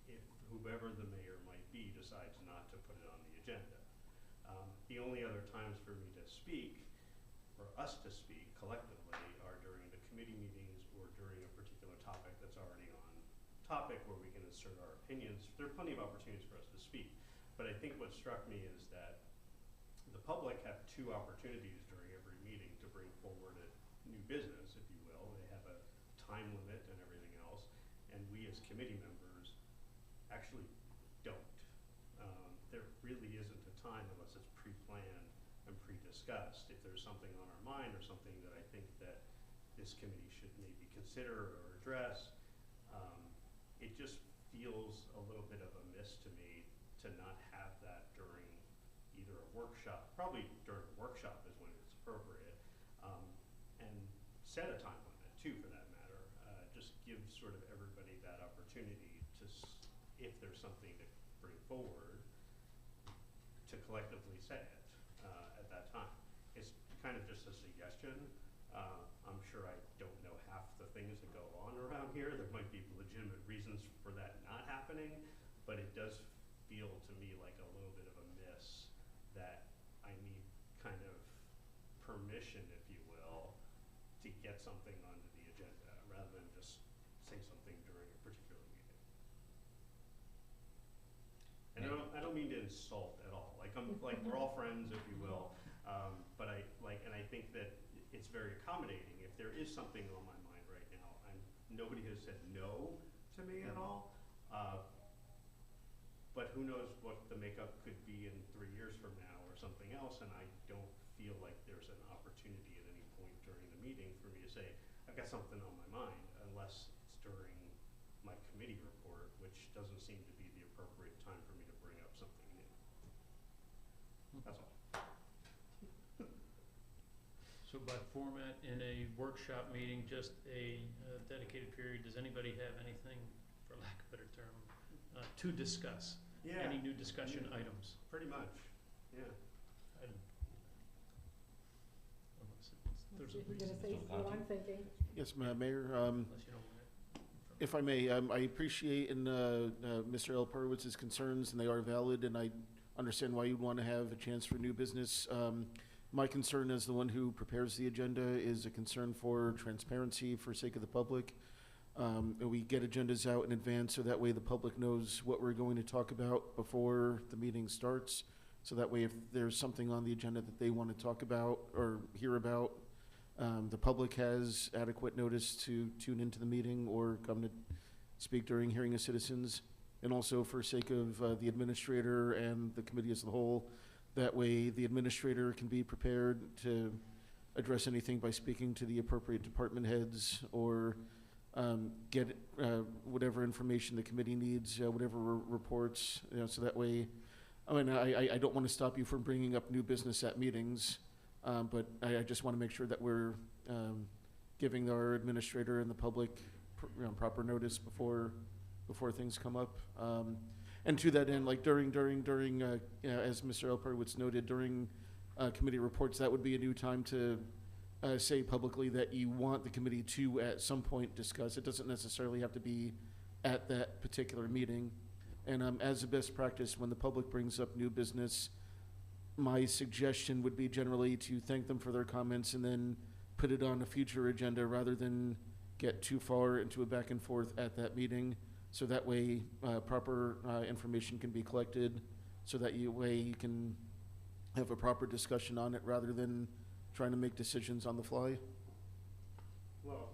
Speaker 9: if whoever the mayor might be decides not to put it on the agenda. The only other times for me to speak, for us to speak collectively, are during the committee meetings or during a particular topic that's already on topic where we can assert our opinions. There are plenty of opportunities for us to speak, but I think what struck me is that the public have two opportunities during every meeting to bring forward a new business, if you will. They have a time limit and everything else, and we as committee members actually don't. There really isn't a time unless it's pre-planned and pre-discussed. If there's something on our mind or something that I think that this committee should maybe consider or address, it just feels a little bit of a miss to me to not have that during either a workshop, probably during a workshop is when it's appropriate, and set a time limit too for that matter. Just give sort of everybody that opportunity to, if there's something to bring forward, to collectively say it at that time. It's kind of just a suggestion. I'm sure I don't know half the things that go on around here. There might be legitimate reasons for that not happening, but it does feel to me like a little bit of a miss that I need kind of permission, if you will, to get something onto the agenda rather than just say something during a particular meeting. And I don't mean to insult at all. Like we're all friends, if you will. But I think that it's very accommodating. If there is something on my mind right now, nobody has said no to me at all. But who knows what the makeup could be in 3 years from now or something else, and I don't feel like there's an opportunity at any point during the meeting for me to say, I've got something on my mind, unless it's during my committee report, which doesn't seem to be the appropriate time for me to bring up something new. That's all.
Speaker 2: So by format, in a workshop meeting, just a dedicated period, does anybody have anything, for lack of a better term, to discuss?
Speaker 9: Yeah.
Speaker 2: Any new discussion items?
Speaker 9: Pretty much, yeah.
Speaker 2: There's a
Speaker 4: You're
Speaker 2: reason.
Speaker 4: gonna say what I'm thinking.
Speaker 7: Yes, Mayor.
Speaker 2: Unless you don't want it.
Speaker 7: If I may, I appreciate Mr. Elperowitz's concerns, and they are valid, and I understand why you'd want to have a chance for new business. My concern as the one who prepares the agenda is a concern for transparency for sake of the public. And we get agendas out in advance so that way the public knows what we're going to talk about before the meeting starts. So that way if there's something on the agenda that they want to talk about or hear about, the public has adequate notice to tune into the meeting or come to speak during hearing of citizens. And also for sake of the administrator and the committee as a whole, that way the administrator can be prepared to address anything by speaking to the appropriate department heads or get whatever information the committee needs, whatever reports, so that way, I mean, I don't want to stop you from bringing up new business at meetings, but I just want to make sure that we're giving our administrator and the public proper notice before things come up. And to that end, like during as Mr. Elperowitz noted, during committee reports, that would be a new time to say publicly that you want the committee to at some point discuss. It doesn't necessarily have to be at that particular meeting. And as a best practice, when the public brings up new business, my suggestion would be generally to thank them for their comments and then put it on a future agenda rather than get too far into a back and forth at that meeting. So that way proper information can be collected, so that you can have a proper discussion on it rather than trying to make decisions on the fly.
Speaker 9: Well,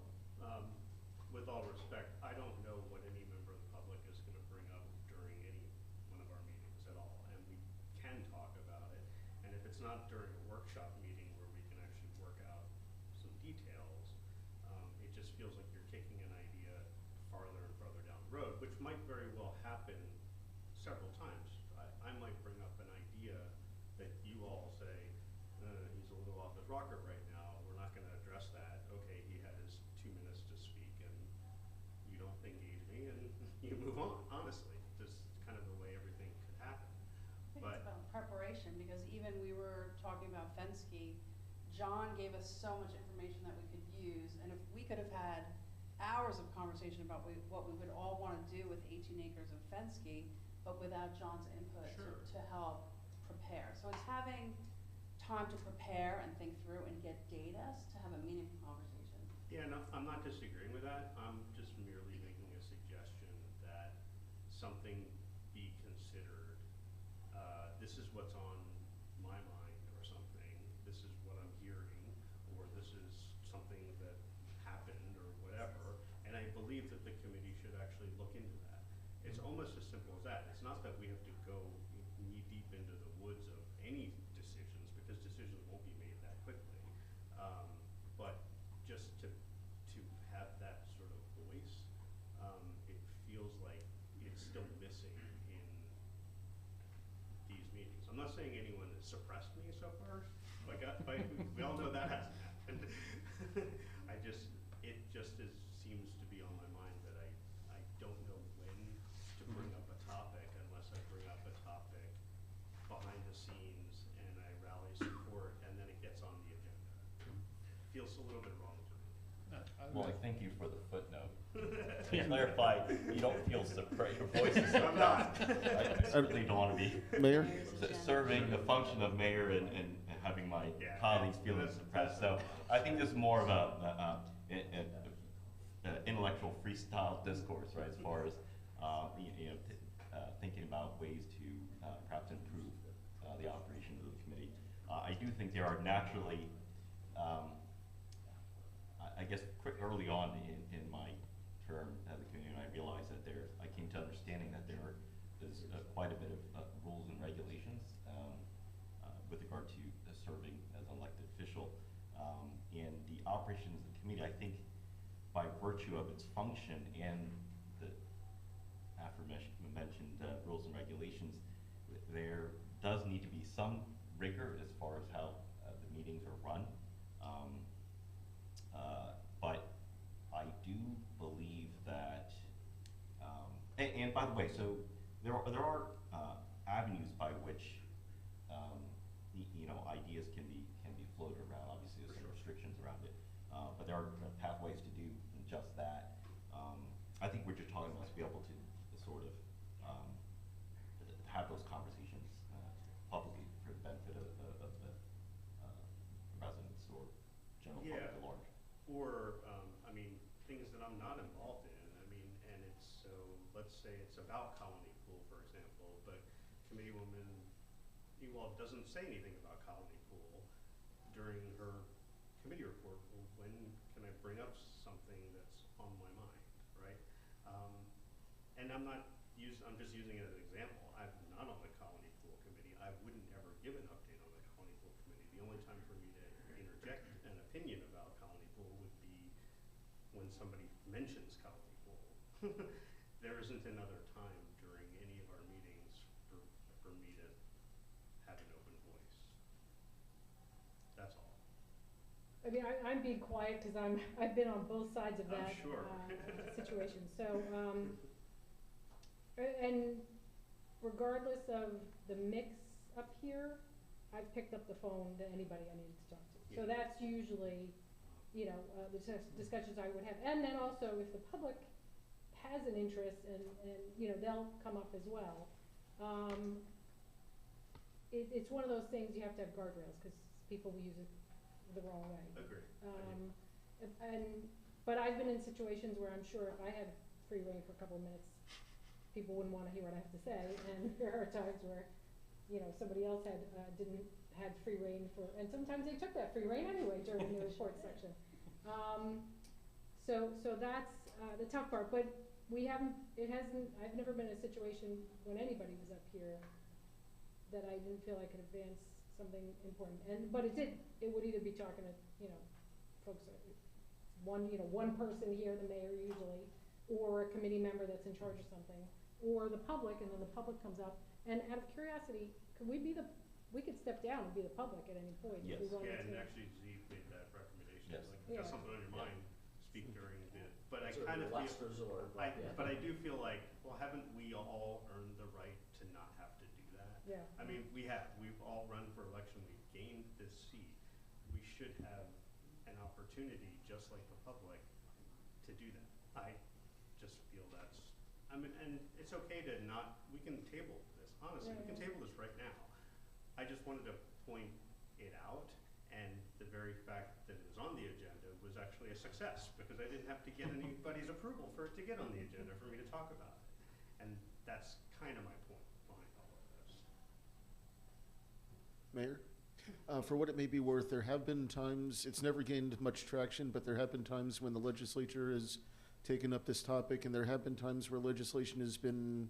Speaker 9: with all respect, I don't know what any member of the public is going to bring up during any one of our meetings at all. it's not during a workshop meeting where we can actually work out some details, it just feels like you're kicking an idea farther and farther down the road, which might very well happen several times. I might bring up an idea that you all say, he's a little off his rocker right now, we're not gonna address that. Okay, he had his 2 minutes to speak and you don't engage me and you move on, honestly. Just kind of the way everything could happen.
Speaker 11: I think
Speaker 9: But
Speaker 11: it's about preparation, because even we were talking about Fensky, John gave us so much information that we could use, and if we could have had hours of conversation about what we would all wanna do with 18 acres of Fensky, but without John's input
Speaker 9: Sure.
Speaker 11: to help prepare. So it's having time to prepare and think through and get data to have a meaningful conversation.
Speaker 9: yeah, no, I'm not disagreeing with that. I'm just merely making a suggestion that something be considered. This is what's on my mind or something. This is what I'm hearing, or this is something that happened or whatever. And I believe that the committee should actually look into that. It's almost as simple as that. It's not that we have to go knee deep into the woods of any decisions, because decisions won't be made that quickly. But just to have that sort of voice, it feels like it's still missing in these meetings. I'm not saying anyone has suppressed me so far, but we all know that hasn't happened. It just seems to be on my mind that I don't know when to bring up a topic unless I bring up a topic behind the scenes and I rally support and then it gets on the agenda. Feels a little bit wrong to me.
Speaker 5: Well, I thank you for the footnote. To clarify, you don't feel suppressed, your voice is
Speaker 9: I'm not.
Speaker 5: I certainly don't want to be
Speaker 7: Mayor?
Speaker 5: serving the function of mayor and having my
Speaker 9: Yeah,
Speaker 5: colleagues feeling
Speaker 9: that's-
Speaker 5: suppressed. So I think this is more of a intellectual freestyle discourse, right, as far as thinking about ways to perhaps improve the operation of the committee. I do think there are naturally, I guess, early on in my term at the committee, and I realized that I came to understanding that there is quite a bit of rules and regulations with regard to serving as an elected official. And the operations of the committee, I think, by virtue of its function and the aforementioned rules and regulations, there does need to be some rigor as far as how the meetings are run. But I do believe that, and by the way, so there are avenues by which ideas can be floated around. Obviously, there's some restrictions around it, but there are pathways to do just that. I think we're just talking about to be able to sort of have those conversations publicly for the benefit of the residents or general public at large.
Speaker 9: Or, things that I'm not involved in. And it's let's say it's about Colony Pool, for example, but Committeewoman Ewald doesn't say anything about Colony Pool during her committee report. Well, when can I bring up something that's on my mind, right? And I'm just using it as an example. I'm not on the Colony Pool Committee. I wouldn't ever give an update on the Colony Pool Committee. The only time for me to interject an opinion about Colony Pool would be when somebody mentions Colony Pool. There isn't another time during any of our meetings for me to have an open voice. That's all.
Speaker 4: I'm being quiet because I've been on both sides of that
Speaker 9: I'm sure.
Speaker 4: situation. So, and regardless of the mix up here, I've picked up the phone to anybody I needed to talk to. So
Speaker 9: Yeah.
Speaker 4: that's usually, the discussions I would have. And then also if the public has an interest and they'll come up as well. It's one of those things you have to have guardrails because people will use it the wrong way.
Speaker 9: Agreed.
Speaker 4: But I've been in situations where I'm sure if I had free reign for a couple of minutes, people wouldn't want to hear what I have to say. And there are times where, somebody else had free reign and sometimes they took that free reign anyway during the report section. So that's the tough part. But I've never been in a situation when anybody was up here that I didn't feel I could advance something important, but it would either be talking to, folks, one person here, the mayor usually, or a committee member that's in charge of something, or the public, and then the public comes up, and out of curiosity, we could step down and be the public at any point if we
Speaker 5: Yes.
Speaker 4: wanted
Speaker 9: Yeah,
Speaker 4: to.
Speaker 9: and actually Zeke made that recommendation,
Speaker 5: Yes.
Speaker 9: like, if you have
Speaker 4: Yeah.
Speaker 9: something on your mind, speak during the, but I
Speaker 3: Sort
Speaker 9: kind
Speaker 3: of
Speaker 9: of
Speaker 3: last
Speaker 9: feel,
Speaker 3: resort,
Speaker 9: I,
Speaker 3: yeah.
Speaker 9: but I do feel like, well, haven't we all earned the right to not have to do that?
Speaker 4: Yeah.
Speaker 9: I mean, we've all run for election, we've gained this seat. We should have an opportunity, just like the public, to do that. I just feel and it's okay to not, we can table this, honestly, we can table this right now. I just wanted to point it out, and the very fact that it was on the agenda was actually a success, because I didn't have to get anybody's approval for it to get on the agenda for me to talk about it. And that's kind of my point behind all of this.
Speaker 7: Mayor? For what it may be worth, there have been times, it's never gained much traction, but there have been times when the legislature has taken up this topic, and there have been times where legislation has been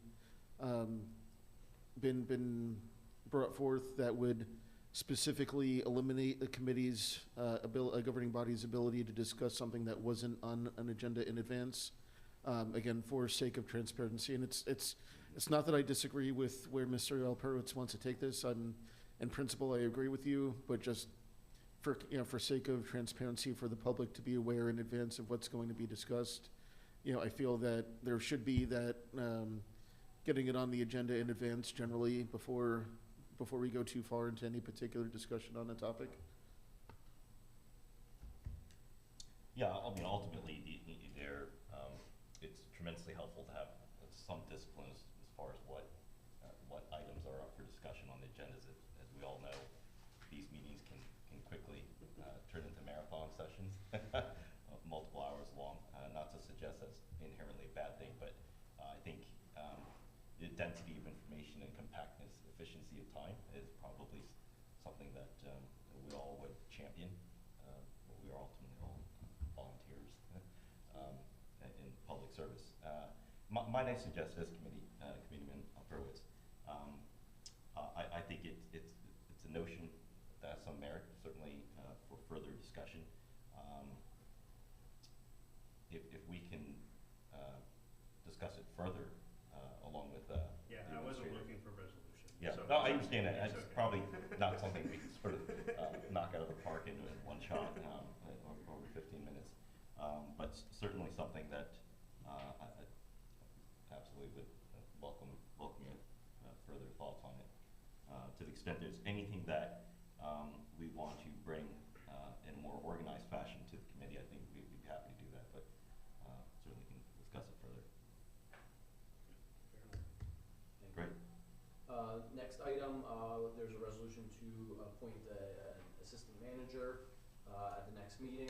Speaker 7: brought forth that would specifically eliminate a committee's, a governing body's ability to discuss something that wasn't on an agenda in advance. Again, for sake of transparency, and it's not that I disagree with where Mr. Alperowitz wants to take this. In principle, I agree with you, but just for sake of transparency for the public to be aware in advance of what's going to be discussed, I feel that there should be that getting it on the agenda in advance generally before we go too far into any particular discussion on a topic.
Speaker 5: Yeah, I mean, ultimately, it's tremendously helpful to have some discipline as far as what items are up for discussion on the agendas. As we all know, these meetings can quickly turn into marathon sessions, multiple hours long. Not to suggest that's inherently a bad thing, but I think the density of information and compactness, efficiency of time is probably something that we all would champion. But we are ultimately all volunteers in public service. Might I suggest as Committeeman Alperowitz, I think it's a notion that has some merit, certainly for further discussion. If we can discuss it further along with
Speaker 9: yeah, I wasn't looking for resolution.
Speaker 5: Yeah,
Speaker 9: So
Speaker 5: no, I understand that.
Speaker 9: it's
Speaker 5: It's
Speaker 9: okay.
Speaker 5: probably not something we can sort of knock out of the park in one shot over 15 minutes. But certainly something that I absolutely would welcome your further thoughts on it. To the extent there's anything that we want to bring in a more organized fashion to the committee, I think we'd be happy to do that, but certainly can discuss it further.
Speaker 3: Thank you.
Speaker 5: Great.
Speaker 3: Next item, there's a resolution to appoint an assistant manager at the next meeting.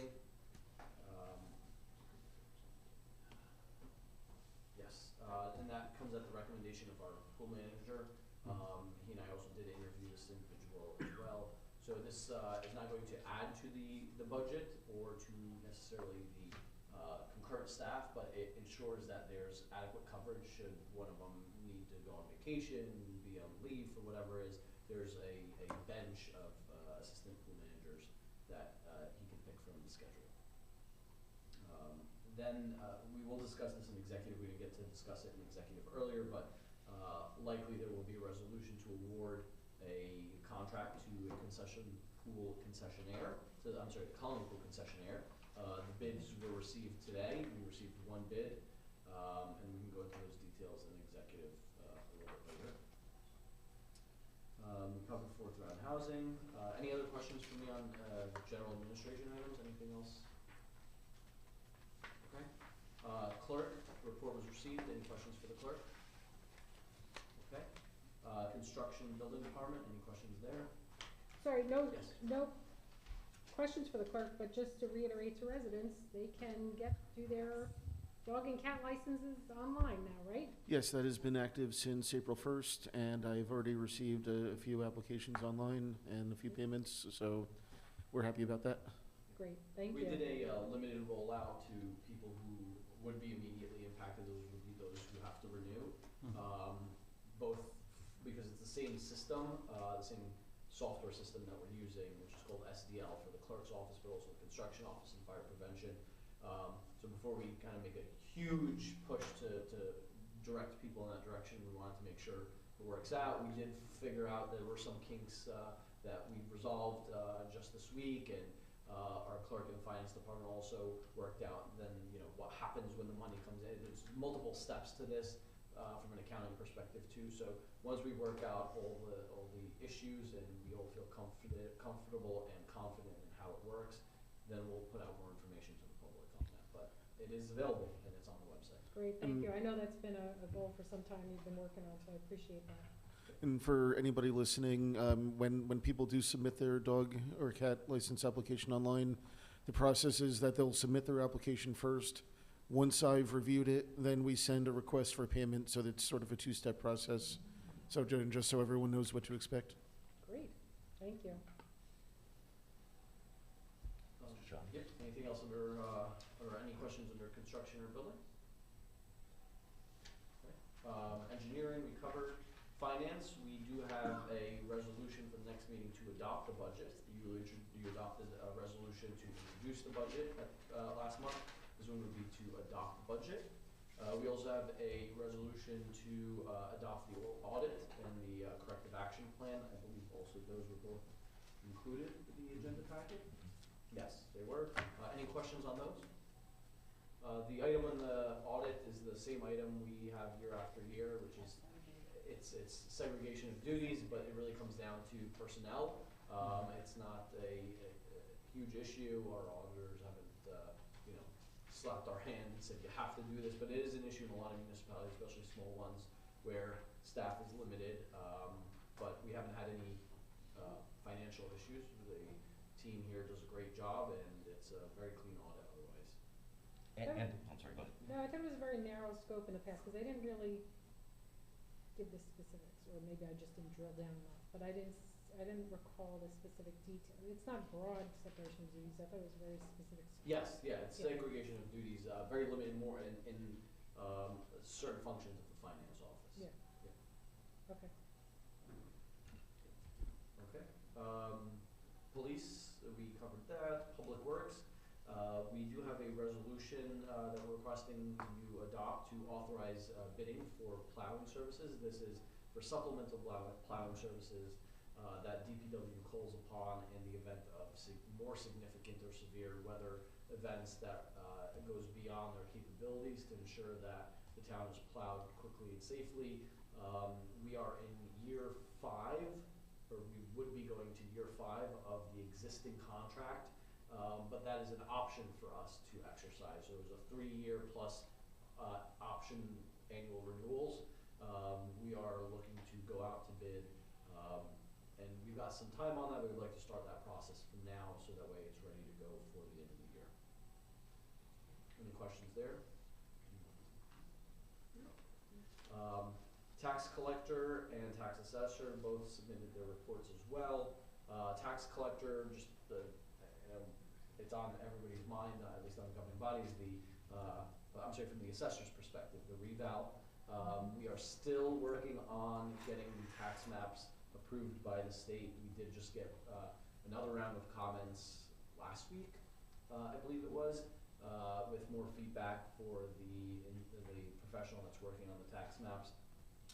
Speaker 3: Yes, and that comes at the recommendation of our pool manager. He and I also did interview this individual as well. So this is not going to add to the budget or to necessarily the concurrent staff, but it ensures that there's adequate coverage should one of them need to go on vacation, be on leave for whatever it is. There's a bench of assistant pool managers that he can pick from the schedule. Then we will discuss this in executive. We didn't get to discuss it in executive earlier, but likely there will be a resolution to award a contract to a pool concessionaire, the Colony Pool concessionaire. The bids were received today. We received one bid, and we can go into those details in executive a little bit later. We covered fourth round housing. Any other questions for me on general administration items? Anything else? Okay. Clerk, report was received. Any questions for the clerk? Okay. Construction building department, any questions there?
Speaker 4: Sorry, no,
Speaker 3: Yes.
Speaker 4: no questions for the clerk, but just to reiterate to residents, they can do their dog and cat licenses online now, right?
Speaker 7: Yes, that has been active since April 1st, and I've already received a few applications online and a few payments, so we're happy about that.
Speaker 4: Great, thank
Speaker 3: We
Speaker 4: you.
Speaker 3: did a limited rollout to people who would be immediately impacted. Those would be those who have to renew. Both because it's the same system, the same software system that we're using, which is called SDL for the clerk's office, but also the construction office and fire prevention. So before we kind of make a huge push to direct people in that direction, we wanted to make sure it works out. We did figure out there were some kinks that we've resolved just this week, and our clerk and finance department also worked out then, what happens when the money comes in. There's multiple steps to this from an accounting perspective too. So once we work out all the issues and we all feel comfortable and confident in how it works, then we'll put out more information to the public on that. But it is available and it's on the website.
Speaker 4: Great, thank you. I know that's been a goal for some time you've been working on, so I appreciate that.
Speaker 7: And for anybody listening, when people do submit their dog or cat license application online, the process is that they'll submit their application first. Once I've reviewed it, then we send a request for payment, so that's sort of a two-step process. So just so everyone knows what to expect.
Speaker 4: Great, thank you.
Speaker 5: Mr. John?
Speaker 3: Yep, anything else under, or any questions under construction or building? Okay. Engineering, we covered. Finance, we do have a resolution for the next meeting to adopt the budget. You adopted a resolution to introduce the budget last month. This one would be to adopt the budget. We also have a resolution to adopt the audit and the corrective action plan. I believe also those were both included in the agenda packet. Yes, they were. Any questions on those? The item on the audit is the same item we have year after year, which is it's segregation of duties, but it really comes down to personnel. It's not a huge issue. Our auditors haven't, slapped our hand and said you have to do this, but it is an issue in a lot of municipalities, especially small ones, where staff is limited. But we haven't had any financial issues. The team here does a great job, and it's a very clean audit otherwise.
Speaker 5: I'm sorry, go ahead.
Speaker 4: No, I thought it was a very narrow scope in the past, because I didn't really give the specifics, or maybe I just didn't drill down enough, but I didn't recall the specific detail. It's not broad separation of duties. I thought it was very specific.
Speaker 3: Yes, yeah, it's segregation of duties, very limited more in certain functions of the finance office.
Speaker 4: Yeah. Okay.
Speaker 3: Okay. Police, we covered that. Public Works, we do have a resolution that we're requesting you adopt to authorize bidding for plowing services. This is for supplemental plowing services that DPW calls upon in the event of more significant or severe weather events that goes beyond their capabilities to ensure that the town is plowed quickly and safely. We are in year 5, or we would be going to year 5 of the existing contract, but that is an option for us to exercise. So it was a 3-year plus option annual renewals. We are looking to go out to bid, and we've got some time on that. We would like to start that process from now, so that way it's ready to go for the end of the year. Any questions there? Tax collector and tax assessor both submitted their reports as well. Tax collector, just it's on everybody's mind, at least on the governing bodies. I'm sorry, from the assessor's perspective, the reval. We are still working on getting the tax maps approved by the state. We did just get another round of comments last week, I believe it was, with more feedback for the professional that's working on the tax maps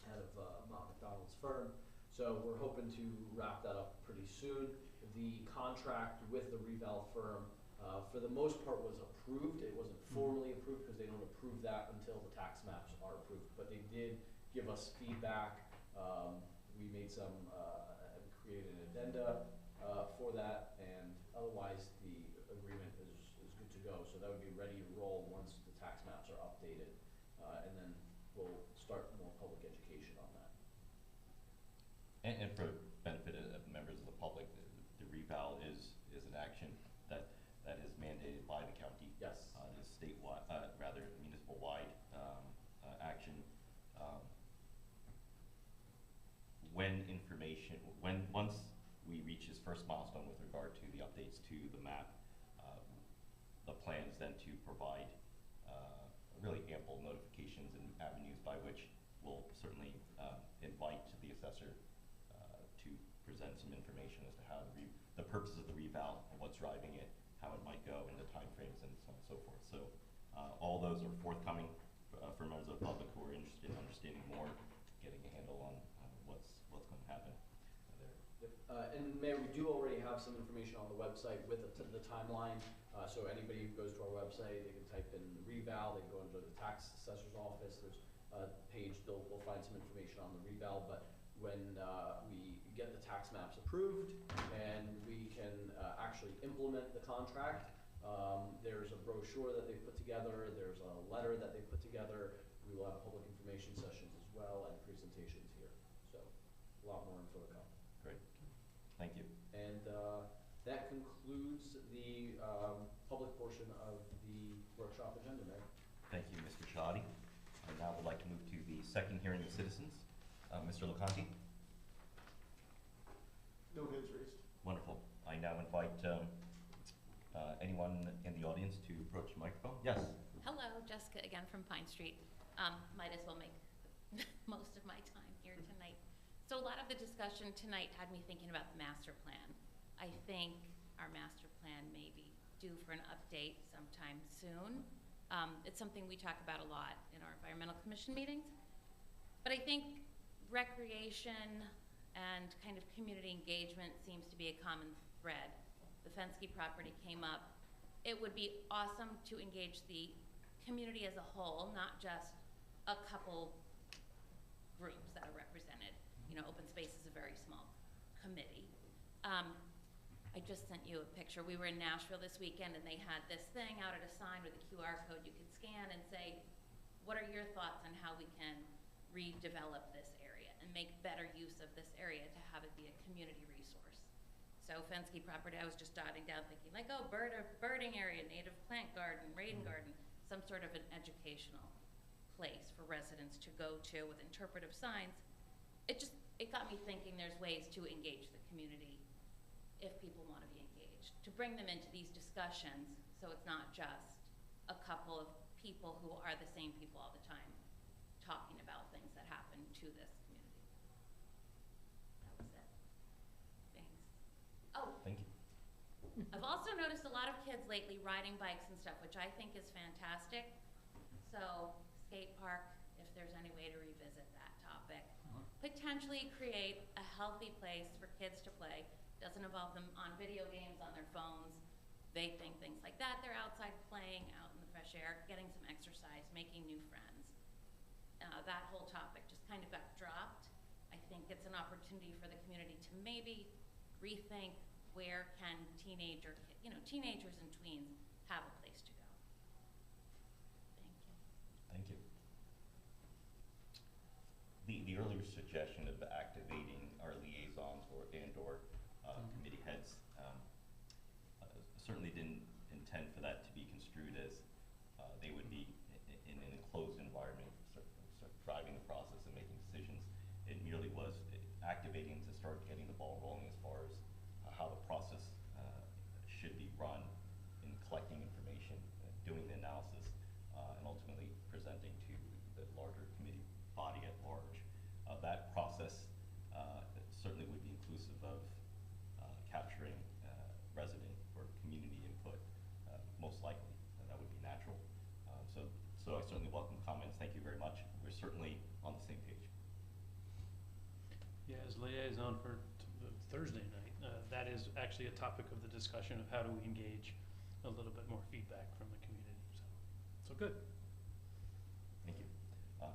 Speaker 3: out of Mott McDonald's firm. So we're hoping to wrap that up pretty soon. The contract with the reval firm, for the most part, was approved. It wasn't formally approved because they don't approve that until the tax maps are approved. But they did give us feedback. We made some, created an addenda for that, and otherwise the agreement is good to go. So that would be ready to roll once the tax maps are updated, and then we'll start more public education on that.
Speaker 5: And for benefit of members of the public, the reval is an action that is mandated by the county.
Speaker 3: Yes.
Speaker 5: It is statewide, rather municipal-wide action. Once we reach this first milestone with regard to the updates to the map, the plan is then to provide really ample notifications and avenues by which we'll certainly invite the assessor to present some some information as to how the purpose of the reval, and what's driving it, how it might go, and the timeframes, and so on and so forth. So all those are forthcoming for members of the public who are interested in understanding more, getting a handle on what's going to happen there.
Speaker 3: Yep. And Mayor, we do already have some information on the website with the timeline. So anybody who goes to our website, they can type in reval, they can go into the tax assessor's office. There's a page, we'll find some information on the reval. But when we get the tax maps approved and we can actually implement the contract, there's a brochure that they've put together, there's a letter that they've put together. We will have public information sessions as well and presentations here. So a lot more info to come.
Speaker 5: Great. Thank you.
Speaker 3: And that concludes the public portion of the workshop agenda, Mayor.
Speaker 5: Thank you, Mr. Shoddy. I now would like to move to the second hearing of citizens. Mr. LeConte?
Speaker 14: No hands raised.
Speaker 5: Wonderful. I now invite anyone in the audience to approach the microphone. Yes.
Speaker 8: Hello, Jessica again from Pine Street. Might as well make most of my time here tonight. So a lot of the discussion tonight had me thinking about the master plan. I think our master plan may be due for an update sometime soon. It's something we talk about a lot in our environmental commission meetings. But I think recreation and kind of community engagement seems to be a common thread. The Fenske property came up. It would be awesome to engage the community as a whole, not just a couple groups that are represented. You know, open space is a very small committee. I just sent you a picture. We were in Nashville this weekend and they had this thing out at a sign with a QR code you could scan and say, what are your thoughts on how we can redevelop this area and make better use of this area to have it be a community resource? So Fenske property, I was just jotting down thinking like, oh, birding area, native plant garden, rain garden, some sort of an educational place for residents to go to with interpretive signs. It got me thinking there's ways to engage the community if people want to be engaged, to bring them into these discussions so it's not just a couple of people who are the same people all the time talking about things that happen to this community. That was it. Thanks. Oh.
Speaker 5: Thank you.
Speaker 8: I've also noticed a lot of kids lately riding bikes and stuff, which I think is fantastic. So skate park, if there's any way to revisit that topic. Potentially create a healthy place for kids to play. Doesn't involve them on video games, on their phones, vaping, things like that. They're outside playing, out in the fresh air, getting some exercise, making new friends. That whole topic just kind of got dropped. I think it's an opportunity for the community to maybe rethink where can teenagers and tweens have a place to go. Thank you.
Speaker 5: Thank you. The earlier suggestion of activating our liaisons or committee heads certainly didn't intend for that to be construed as they would be in an enclosed environment, sort of driving the process and making decisions. It merely was activating to start getting the ball rolling as far as how the process should be run in collecting information, doing the analysis, and ultimately presenting to the larger committee body at large. That process certainly would be inclusive of capturing resident or community input, most likely. That would be natural. So I certainly welcome comments. Thank you very much. We're certainly on the same page.
Speaker 2: Yeah, as liaison for Thursday night, that is actually a topic of the discussion of how do we engage a little bit more feedback from the community. So good.
Speaker 5: Thank you.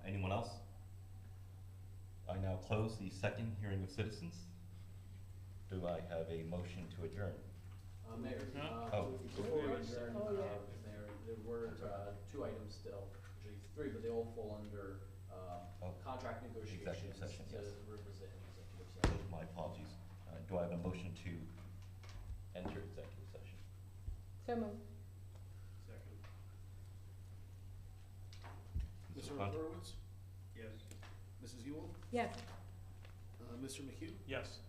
Speaker 5: Anyone else? I now close the second hearing of citizens. Do I have a motion to adjourn?
Speaker 3: Mayor, before we adjourn, Mayor, there were two items still, actually three, but they all fall under contract negotiations
Speaker 5: Executive session,
Speaker 3: to
Speaker 5: yes.
Speaker 3: represent executive session.
Speaker 5: My apologies. Do I have a motion to enter executive session?
Speaker 4: So moved.
Speaker 9: Second.
Speaker 7: Mr.
Speaker 5: LeConte?
Speaker 7: Horowitz?
Speaker 9: Yes.
Speaker 7: Mrs. Ewell?
Speaker 4: Yes.
Speaker 7: Mr. McHugh?
Speaker 2: Yes.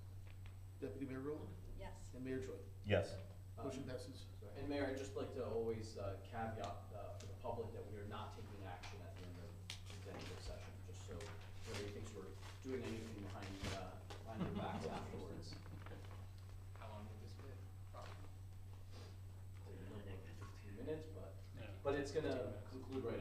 Speaker 7: Deputy Mayor Rowland?
Speaker 11: Yes.
Speaker 7: And Mayor Choi?
Speaker 5: Yes.
Speaker 7: Motion passes.
Speaker 3: And Mayor, I'd just like to always caveat for the public that we are not taking action at the end of executive session, just so nobody thinks we're doing anything behind their backs afterwards. but it's gonna conclude right